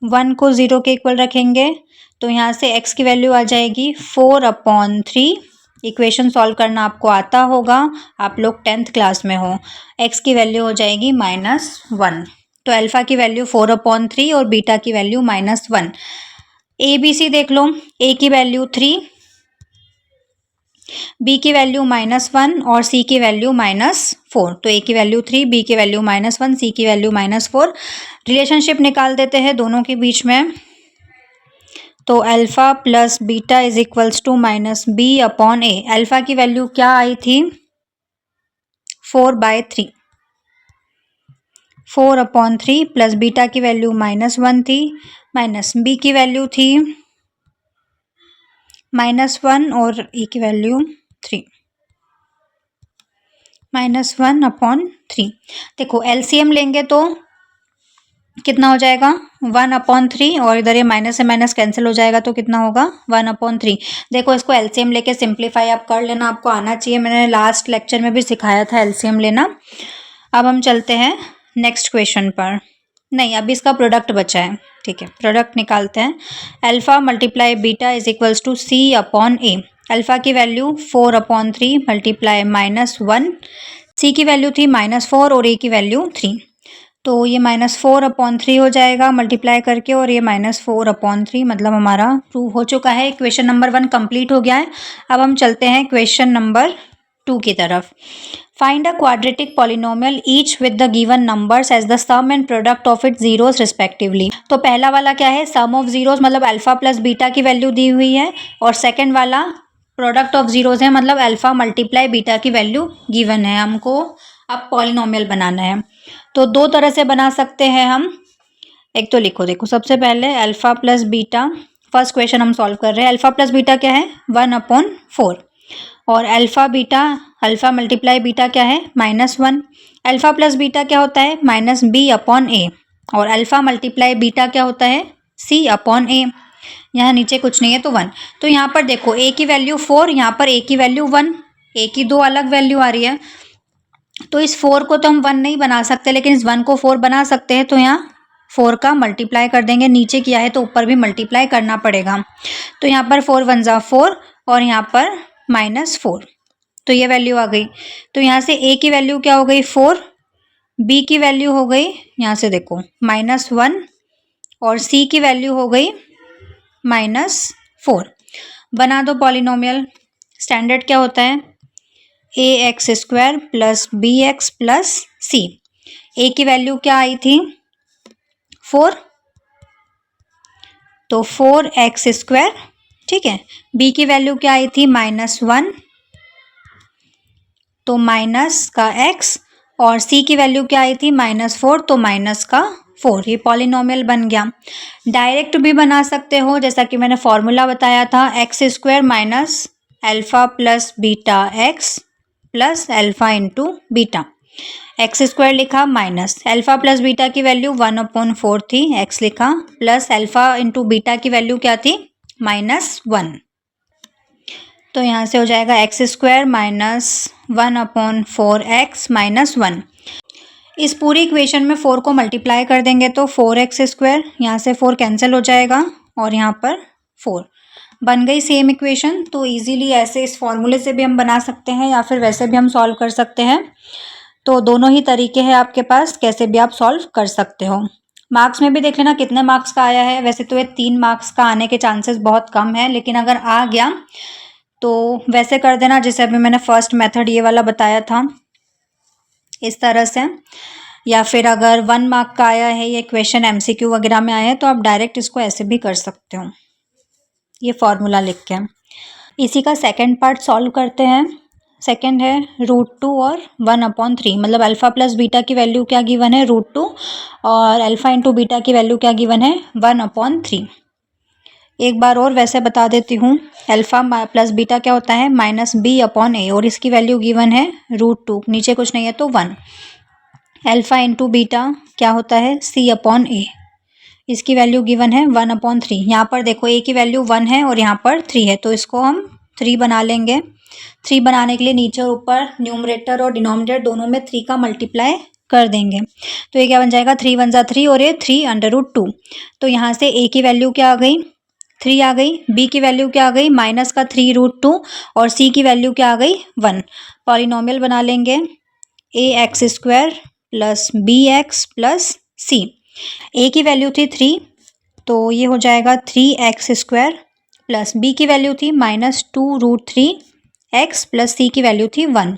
1 को 0 के इक्वल रखेंगे, तो यहाँ से x की वैल्यू आ जाएगी 4/3। इक्वेशन सॉल्व करना आपको आता होगा, आप लोग 10th क्लास में हो। x की वैल्यू हो जाएगी -1, तो अल्फा की वैल्यू 4/3 और बीटा की वैल्यू -1। ए बी सी देख लो, a की वैल्यू 3, b की वैल्यू -1 और c की वैल्यू -4। तो a की वैल्यू 3, b की वैल्यू -1, c की वैल्यू -4। रिलेशनशिप निकाल देते हैं दोनों के बीच में, तो alpha plus beta is equals to -b/a। Alpha की वैल्यू क्या आई थी 4/3, 4/3 प्लस बीटा की वैल्यू -1 थी, माइनस बी की वैल्यू थी -1 और ए की वैल्यू 3, -1/3। देखो एलसीएम लेंगे तो कितना हो जाएगा 1/3, और इधर ये माइनस से माइनस कैंसिल हो जाएगा, तो कितना होगा 1/3। देखो इसको एलसीएम लेके सिंप्लीफाई आप कर लेना, आपको आना चाहिए, मैंने लास्ट लेक्चर में भी सिखाया था एलसीएम लेना। अब हम चलते हैं नेक्स्ट क्वेश्चन पर। नहीं, अभी इसका प्रोडक्ट बचा है, ठीक है, प्रोडक्ट निकालते हैं। Alpha multiply beta is equals to c/a। Alpha की वैल्यू 4/3 मल्टीप्लाई -1, सी की वैल्यू थी -4 और ए की वैल्यू 3, तो ये -4/3 हो जाएगा मल्टीप्लाई करके, और ये -4/3, मतलब हमारा प्रूव हो चुका है। क्वेश्चन नंबर 1 कंप्लीट हो गया है। अब हम चलते हैं क्वेश्चन नंबर 2 की तरफ। Find a quadratic polynomial each with the given numbers as the sum and product of its zeros respectively. तो पहला वाला क्या है, सम ऑफ जीरोस, मतलब अल्फा प्लस बीटा की वैल्यू दी हुई है, और सेकेंड वाला प्रोडक्ट ऑफ जीरोस है, मतलब अल्फा मल्टीप्लाई बीटा की वैल्यू गिवन है। हमको अब पॉलिनोमियल बनाना है, तो दो तरह से बना सकते हैं हम। एक तो लिखो, देखो सबसे पहले alpha plus beta, first question हम सॉल्व कर रहे हैं। अल्फा प्लस बीटा क्या है 1/4, और alpha beta, alpha multiply beta क्या है -1। अल्फा प्लस बीटा क्या होता है -b/a, और अल्फा मल्टीप्लाई बीटा क्या होता है c/a। यहाँ नीचे कुछ नहीं है तो 1। तो यहाँ पर देखो a की वैल्यू 4, यहाँ पर a की वैल्यू 1, a की दो अलग वैल्यू आ रही है, तो इस 4 को तो हम 1 नहीं बना सकते, लेकिन इस 1 को 4 बना सकते हैं। तो यहाँ 4 का मल्टीप्लाई कर देंगे, नीचे किया है तो ऊपर भी मल्टीप्लाई करना पड़ेगा। तो यहाँ पर 4 1 ज़ा 4, और यहाँ पर -4, तो ये वैल्यू आ गई। तो यहाँ से a की वैल्यू क्या हो गई 4, b की वैल्यू हो गई, यहाँ से देखो -1, और c की वैल्यू हो गई -4। बना दो पॉलिनोमियल। स्टैंडर्ड क्या होता है ax² plus bx plus c। a की वैल्यू क्या आई थी 4, तो 4x², ठीक है। b की वैल्यू क्या आई थी -1, तो माइनस का x, और c की वैल्यू क्या आई थी -4, तो माइनस का 4। ये पॉलिनोमियल बन गया। डायरेक्ट भी बना सकते हो, जैसा कि मैंने फॉर्मूला बताया था, x² minus alpha plus beta x plus alpha into beta. X square लिखा माइनस अल्फ़ा प्लस बीटा की वैल्यू 1/4 थी, एक्स लिखा, प्लस अल्फ़ा इंटू बीटा की वैल्यू क्या थी, -1। तो यहाँ से हो जाएगा x square minus 1/4 x minus 1। इस पूरी इक्वेशन में 4 को मल्टीप्लाई कर देंगे तो 4x स्क्वायर, यहाँ से 4 कैंसिल हो जाएगा और यहाँ पर 4 बन गई सेम इक्वेशन। तो इजीली ऐसे इस फॉर्मूले से भी हम बना सकते हैं या फिर वैसे भी हम सॉल्व कर सकते हैं। तो दोनों ही तरीके हैं आपके पास, कैसे भी आप सॉल्व कर सकते हो। मार्क्स में भी देख लेना कितने मार्क्स का आया है। वैसे तो ये 3 मार्क्स का आने के चांसेस बहुत कम है, लेकिन अगर आ गया तो वैसे कर देना जैसे अभी मैंने फर्स्ट मेथड ये वाला बताया था, इस तरह से। या फिर अगर 1 मार्क का आया है, ये क्वेश्चन MCQ वगैरह में आया है, तो आप डायरेक्ट इसको ऐसे भी कर सकते हो, ये फॉर्मूला लिख के। इसी का सेकंड पार्ट सॉल्व करते हैं। सेकंड है √2 और 1/3, मतलब अल्फ़ा प्लस बीटा की वैल्यू क्या गिवन है, √2, और अल्फ़ा इंटू बीटा की वैल्यू क्या गिवन है, 1/3। एक बार और वैसे बता देती हूँ, अल्फ़ा प्लस बीटा क्या होता है, -b/a, और इसकी वैल्यू गिवन है √2, नीचे कुछ नहीं है तो 1। अल्फ़ा इंटू बीटा क्या होता है, c/a, इसकी वैल्यू गिवन है 1/3। यहाँ पर देखो a की वैल्यू 1 है और यहाँ पर 3 है, तो इसको हम 3 बना लेंगे। 3 बनाने के लिए नीचे और ऊपर न्यूमरेटर और डिनोमिनेटर दोनों में 3 का मल्टीप्लाई कर देंगे। तो ये क्या बन जाएगा, 3 × 1 = 3 और ये 3/√2। तो यहाँ से a की वैल्यू क्या आ गई, 3 आ गई, b की वैल्यू क्या आ गई, माइनस का 3√2, और c की वैल्यू क्या आ गई, 1। पॉलिनोमियल बना लेंगे ax² plus bx plus c। a की वैल्यू थी 3, तो ये हो जाएगा 3x² प्लस b की वैल्यू थी -2√3x प्लस c की वैल्यू थी 1।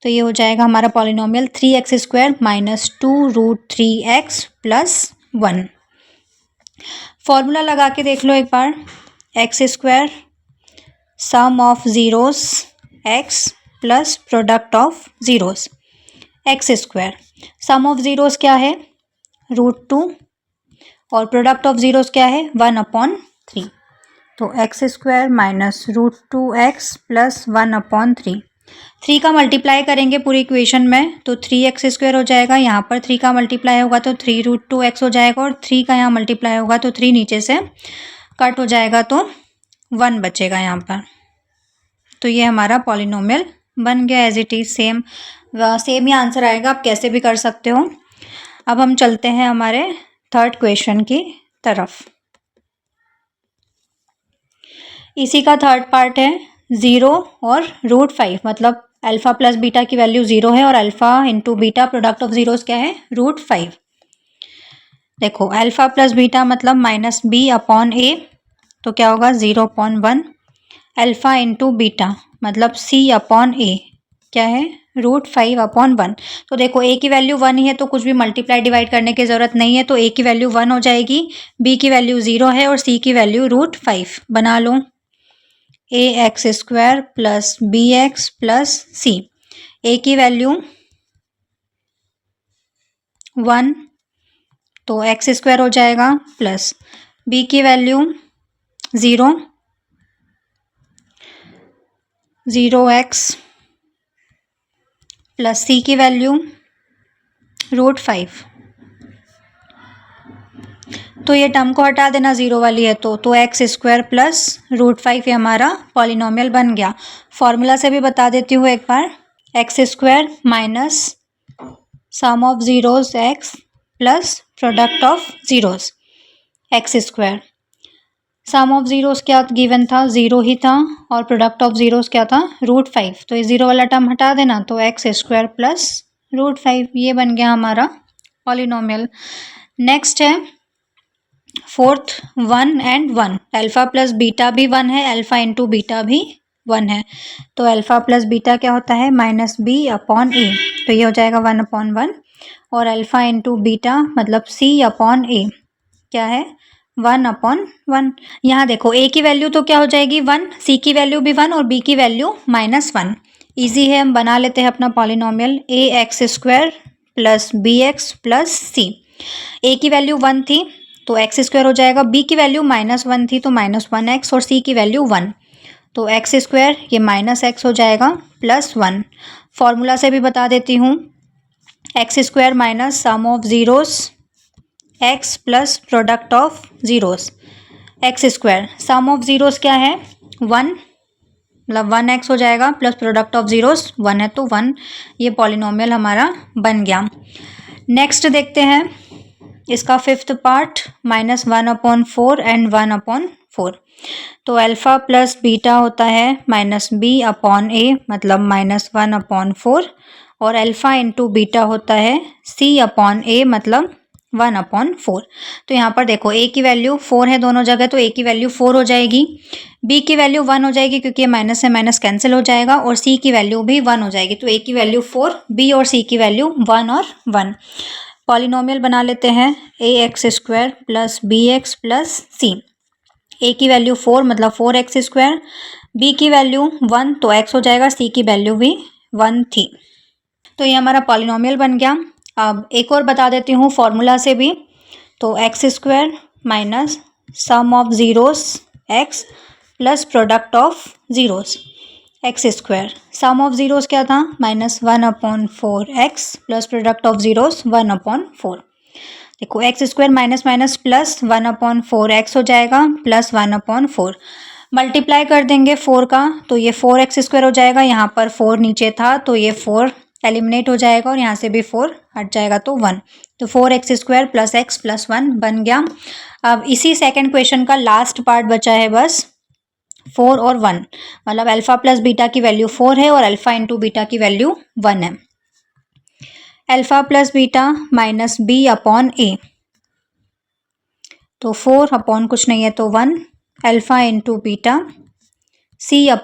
तो ये हो जाएगा हमारा polynomial 3x² minus 2√3x plus 1। Formula लगा के देख लो एक बार, x² sum of zeros x plus product of zeros, x²। Sum of zeros क्या है, √2, और प्रोडक्ट ऑफ ज़ीरोस क्या है, 1/3। तो x² माइनस √2x प्लस 1/3। 3 का मल्टीप्लाई करेंगे पूरी इक्वेशन में तो 3x² हो जाएगा, यहाँ पर 3 का मल्टीप्लाई होगा तो 3√2x हो जाएगा, और 3 का यहाँ मल्टीप्लाई होगा तो 3 नीचे से कट हो जाएगा तो 1 बचेगा यहाँ पर। तो ये हमारा पॉलिनोमियल बन गया एज इट इज़, सेम ही आंसर आएगा, आप कैसे भी कर सकते हो। अब हम चलते हैं हमारे थर्ड क्वेश्चन की तरफ। इसी का थर्ड पार्ट है 0 और √5, मतलब अल्फ़ा प्लस बीटा की वैल्यू 0 है और alpha into beta product of zeros क्या है, √5। देखो अल्फ़ा प्लस बीटा मतलब -b/a, तो क्या होगा 0/1। अल्फ़ा इंटू बीटा मतलब c/a क्या है, √5/1। तो देखो a की वैल्यू 1 ही है तो कुछ भी मल्टीप्लाई डिवाइड करने की ज़रूरत नहीं है, तो a की वैल्यू 1 हो जाएगी, b की वैल्यू 0 है और c की वैल्यू √5। बना लो ax² plus bx plus c। a की वैल्यू 1 तो x² हो जाएगा, प्लस b की वैल्यू 0x प्लस c की वैल्यू √5। तो ये टर्म को हटा देना, 0 वाली है तो x² प्लस √5 ये हमारा पॉलिनोमियल बन गया। फॉर्मूला से भी बता देती हूँ एक बार, x² minus sum of zeros x plus product of zeros, x²। Sum of zeros क्या गिवन था, 0 ही था, और प्रोडक्ट ऑफ ज़ीरोस क्या था, √5। तो ये 0 वाला टर्म हटा देना, तो x² प्लस √5 ये बन गया हमारा पॉलिनोमियल। नेक्स्ट है fourth 1 and 1। Alpha plus beta भी 1 है, अल्फ़ा इंटू बीटा भी 1 है, तो अल्फ़ा प्लस बीटा क्या होता है, -b/a, तो ये हो जाएगा 1/1। और अल्फ़ा इंटू बीटा मतलब c/a क्या है, 1/1। यहाँ देखो a की वैल्यू तो क्या हो जाएगी 1, c की वैल्यू भी 1 और b की वैल्यू -1। ईजी है, हम बना लेते हैं अपना polynomial ax² plus bx plus c। a की वैल्यू 1 थी तो x² हो जाएगा, b की वैल्यू -1 थी तो -1x, और c की वैल्यू 1, तो x² ये -x हो जाएगा प्लस 1। फॉर्मूला से भी बता देती हूँ, X square minus sum of zeros X plus product of zeros X square. Sum of zeros क्या है 1, मतलब 1x हो जाएगा, प्लस प्रोडक्ट ऑफ ज़ीरोस 1 है तो 1। ये पॉलिनोमियल हमारा बन गया। नेक्स्ट देखते हैं इसका फिफ्थ पार्ट, -1/4 एंड 1/4। तो अल्फ़ा प्लस बीटा होता है -b/a, मतलब -1/4, और अल्फ़ा इंटू बीटा होता है c/a, मतलब 1/4। तो यहाँ पर देखो a की वैल्यू 4 है दोनों जगह, तो a की वैल्यू 4 हो जाएगी, b की वैल्यू 1 हो जाएगी क्योंकि माइनस से माइनस कैंसिल हो जाएगा, और c की वैल्यू भी 1 हो जाएगी। तो a की वैल्यू 4, b और c की वैल्यू 1 और 1। पॉलिनोमियल बना लेते हैं ax² plus bx plus c। a की वैल्यू 4 मतलब 4x², b की वैल्यू 1 तो x हो जाएगा, c की वैल्यू भी 1 थी। तो ये हमारा पॉलिनोमियल बन गया। अब एक और बता देती हूँ फॉर्मूला से भी। तो x² minus sum of zeros x plus product of zeros x²। Sum of zeros क्या था -1/4x plus product of zeros 1/4। देखो x² minus minus plus 1/4x हो जाएगा प्लस 1/4। मल्टीप्लाई कर देंगे 4 का तो ये 4x² हो जाएगा। यहाँ पर 4 नीचे था तो ये 4 एलिमिनेट हो जाएगा और यहाँ से भी 4 हट जाएगा तो 1। तो 4x² प्लस x प्लस 1 बन गया। अब इसी सेकंड क्वेश्चन का लास्ट पार्ट बचा है बस 4 और 1, मतलब अल्फ़ा प्लस बीटा की वैल्यू 4 है और अल्फ़ा इंटू बीटा की वैल्यू 1 है। Alpha plus beta minus b/a, तो 4 अपॉन कुछ नहीं है तो 1, अल्फ़ा इंटू बीटा c/a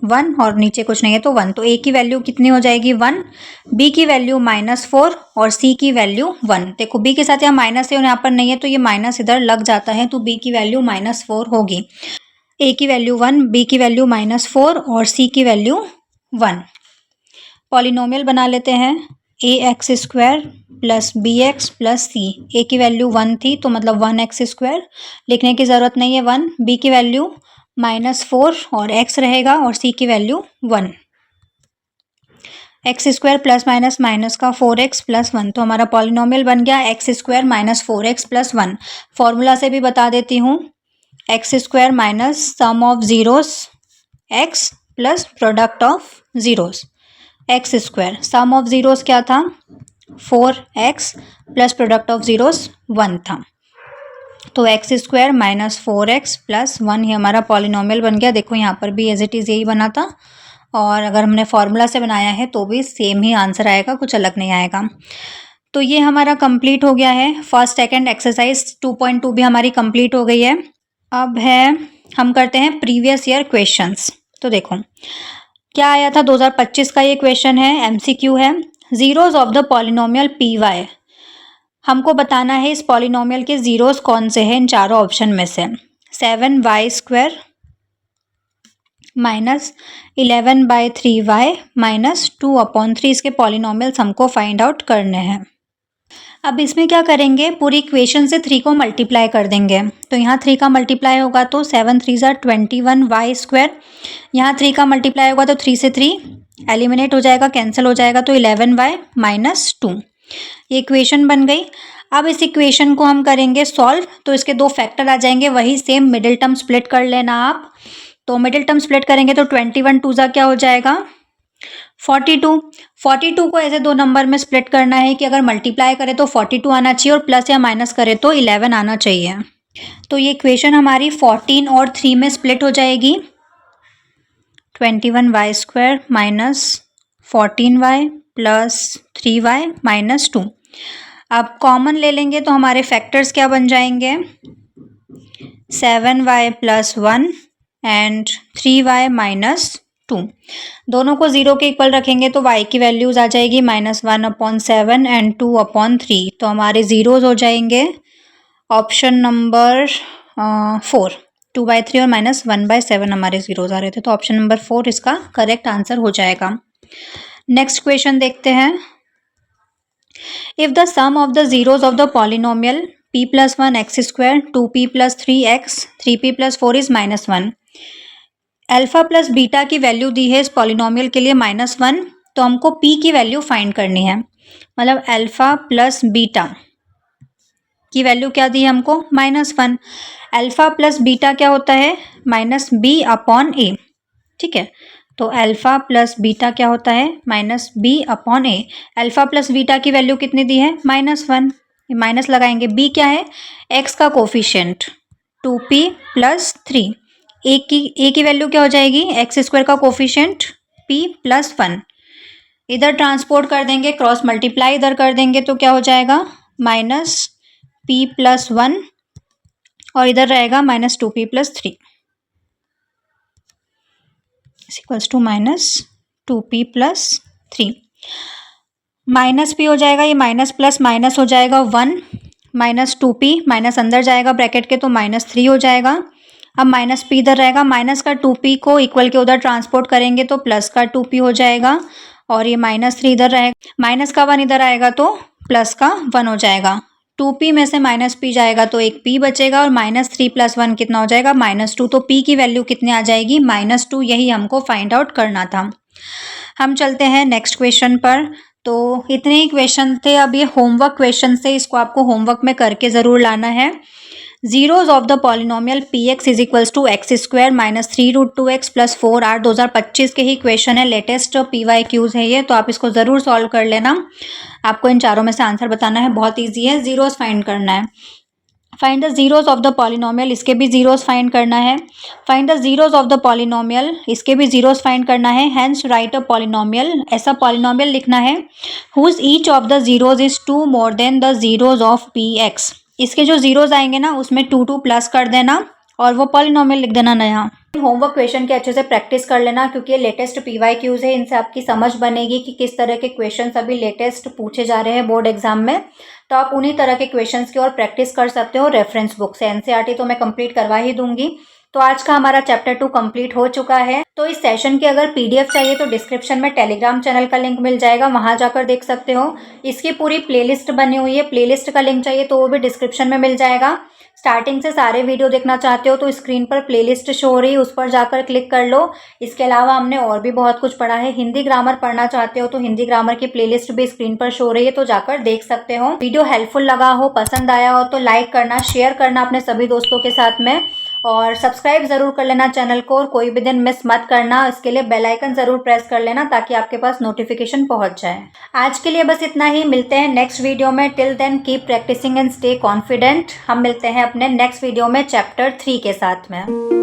1, और नीचे कुछ नहीं है तो 1। तो a की वैल्यू कितनी हो जाएगी 1, b की वैल्यू -4 और c की वैल्यू 1। देखो b के साथ यहाँ माइनस है और यहाँ पर नहीं है तो ये माइनस इधर लग जाता है, तो b की वैल्यू -4 होगी। a की वैल्यू 1, b की वैल्यू -4 और c की वैल्यू 1। पॉलिनोमियल बना लेते हैं ax² plus bx plus c। a की वैल्यू 1 थी तो मतलब 1x², लिखने की ज़रूरत नहीं है 1। b की वैल्यू -4 और x रहेगा और c की value 1। x² plus minus minus का 4x प्लस 1, तो हमारा पॉलिनोमियल बन गया x² minus 4x plus 1। Formula से भी बता देती हूँ, x² minus sum of zeros x plus product of zeros x²। Sum of zeros क्या था 4x plus product of zeros 1 था। तो x² माइनस 4x प्लस 1 ही हमारा पॉलिनोमियल बन गया। देखो यहाँ पर भी एज इट इज़ यही बना था, और अगर हमने फॉर्मूला से बनाया है तो भी सेम ही आंसर आएगा, कुछ अलग नहीं आएगा। तो ये हमारा कंप्लीट हो गया है। फर्स्ट सेकंड एक्सरसाइज 2.2 भी हमारी कंप्लीट हो गई है। अब है हम करते हैं प्रीवियस ईयर क्वेश्चंस। तो देखो क्या आया था 2025 का ये क्वेश्चन है, MCQ है। Zeros of the polynomial PY, हमको बताना है इस पॉलिनोमियल के ज़ीरोज़ कौन से हैं इन चारों ऑप्शन में से। 7y² माइनस 11/3y माइनस 2/3, इसके पॉलिनोमियल्स हमको फाइंड आउट करने हैं। अब इसमें क्या करेंगे, पूरी इक्वेशन से 3 को मल्टीप्लाई कर देंगे। तो यहाँ 3 का मल्टीप्लाई होगा तो 7 3 21y²। यहाँ 3 का मल्टीप्लाई होगा तो 3 से 3 एलिमिनेट हो जाएगा, कैंसिल हो जाएगा, तो 11y माइनस 2। ये इक्वेशन बन गई। अब इस इक्वेशन को हम करेंगे सॉल्व, तो इसके 2 फैक्टर आ जाएंगे, वही सेम मिडिल टर्म स्प्लिट कर लेना आप। तो मिडिल टर्म स्प्लिट करेंगे तो 21 2 क्या हो जाएगा 42 को ऐसे 2 नंबर में स्प्लिट करना है कि अगर मल्टीप्लाई करें तो 42 आना चाहिए और प्लस या माइनस करें तो 11 आना चाहिए। तो ये इक्वेशन हमारी 14 और 3 में स्प्लिट हो जाएगी। 21y² minus 14y plus 3y minus 2। अब कॉमन ले लेंगे तो हमारे फैक्टर्स क्या बन जाएंगे 7y plus 1 and 3y minus 2। दोनों को 0 के इक्वल रखेंगे तो y की वैल्यूज़ आ जाएगी -1/7 एंड 2/3। तो हमारे ज़ीरोज़ हो जाएंगे ऑप्शन नंबर 4, 2/3 और -1/7 हमारे ज़ीरोज़ आ रहे थे, तो ऑप्शन नंबर 4 इसका करेक्ट आंसर हो जाएगा। नेक्स्ट क्वेश्चन देखते हैं। If the sum of the zeros of the polynomial p + 1 x², 2p + 3x, 3p + 4 is -1। Alpha plus beta की वैल्यू दी है इस पॉलिनोमियल के लिए -1, तो हमको p की वैल्यू फाइंड करनी है। मतलब अल्फ़ा प्लस बीटा की वैल्यू क्या दी हमको, -1। अल्फ़ा प्लस बीटा क्या होता है, -b/a। ठीक है, तो अल्फ़ा प्लस बीटा क्या होता है, -b/a। अल्फ़ा प्लस बीटा की वैल्यू कितनी दी है, -1। माइनस लगाएंगे, b क्या है, x का कोफिशिएंट 2p + 3। ए की वैल्यू क्या हो जाएगी, x² का कोफिशिएंट p + 1। इधर ट्रांसपोर्ट कर देंगे, क्रॉस मल्टीप्लाई इधर कर देंगे तो क्या हो जाएगा, -p + 1 और इधर रहेगा -2p + 3 equals to -2p + 3। Minus p हो जाएगा, ये माइनस प्लस माइनस हो जाएगा 1, -2p माइनस अंदर जाएगा ब्रैकेट के तो -3 हो जाएगा। अब -p इधर रहेगा, माइनस का 2p को इक्वल के उधर ट्रांसपोर्ट करेंगे तो प्लस का 2p हो जाएगा और ये -3 इधर रहेगा, माइनस का 1 इधर आएगा तो प्लस का 1 हो जाएगा। 2p में से -p जाएगा तो एक p बचेगा और -3 + 1 कितना हो जाएगा, -2। तो p की वैल्यू कितनी आ जाएगी, -2। यही हमको फाइंड आउट करना था। हम चलते हैं नेक्स्ट क्वेश्चन पर। तो इतने ही क्वेश्चन थे। अब ये होमवर्क क्वेश्चन से, इसको आपको होमवर्क में करके ज़रूर लाना है। Zeros of the polynomial px = x² - 3√2x + 4r 2025 के ही क्वेश्चन है, लेटेस्ट PYQs है ये, तो आप इसको ज़रूर सॉल्व कर लेना। आपको इन चारों में से आंसर बताना है, बहुत ईजी है। जीरोज फाइंड करना है। Find the zeros of the polynomial, इसके भी जीरोज फाइंड करना है। Find the zeros of the polynomial, इसके भी जीरोज फाइंड करना है। हेंस राइट अ पॉलिनोमियल, ऐसा पॉलिनोमियल लिखना है whose each of the zeros is 2 more than the zeros of px। इसके जो जीरोज आएंगे ना उसमें 2 प्लस कर देना और वो पॉलिनोमियल लिख देना नया। होमवर्क क्वेश्चन के अच्छे से प्रैक्टिस कर लेना क्योंकि ये लेटेस्ट PYQs है, इनसे आपकी समझ बनेगी कि किस तरह के क्वेश्चंस अभी लेटेस्ट पूछे जा रहे हैं बोर्ड एग्जाम में। तो आप उन्हीं तरह के क्वेश्चंस की ओर प्रैक्टिस कर सकते हो रेफरेंस बुक से। NCERT तो मैं कंप्लीट करवा ही दूंगी। तो आज का हमारा चैप्टर 2 कंप्लीट हो चुका है। तो इस सेशन की अगर PDF चाहिए तो डिस्क्रिप्शन में टेलीग्राम चैनल का लिंक मिल जाएगा, वहां जाकर देख सकते हो। इसकी पूरी प्लेलिस्ट बनी हुई है, प्लेलिस्ट का लिंक चाहिए तो वो भी डिस्क्रिप्शन में मिल जाएगा। स्टार्टिंग से सारे वीडियो देखना चाहते हो तो स्क्रीन पर प्लेलिस्ट शो हो रही है, उस पर जाकर क्लिक कर लो। इसके अलावा हमने और भी बहुत कुछ पढ़ा है। हिंदी ग्रामर पढ़ना चाहते हो तो हिंदी ग्रामर की प्लेलिस्ट भी स्क्रीन पर शो हो रही है, तो जाकर देख सकते हो। वीडियो हेल्पफुल लगा हो, पसंद आया हो तो लाइक करना, शेयर करना अपने सभी दोस्तों के साथ में और सब्सक्राइब जरूर कर लेना चैनल को और कोई भी दिन मिस मत करना। इसके लिए बेल आइकन जरूर प्रेस कर लेना ताकि आपके पास नोटिफिकेशन पहुंच जाए। आज के लिए बस इतना ही, मिलते हैं नेक्स्ट वीडियो में। Till then keep practicing and stay confident. हम मिलते हैं अपने नेक्स्ट वीडियो में चैप्टर 3 के साथ में।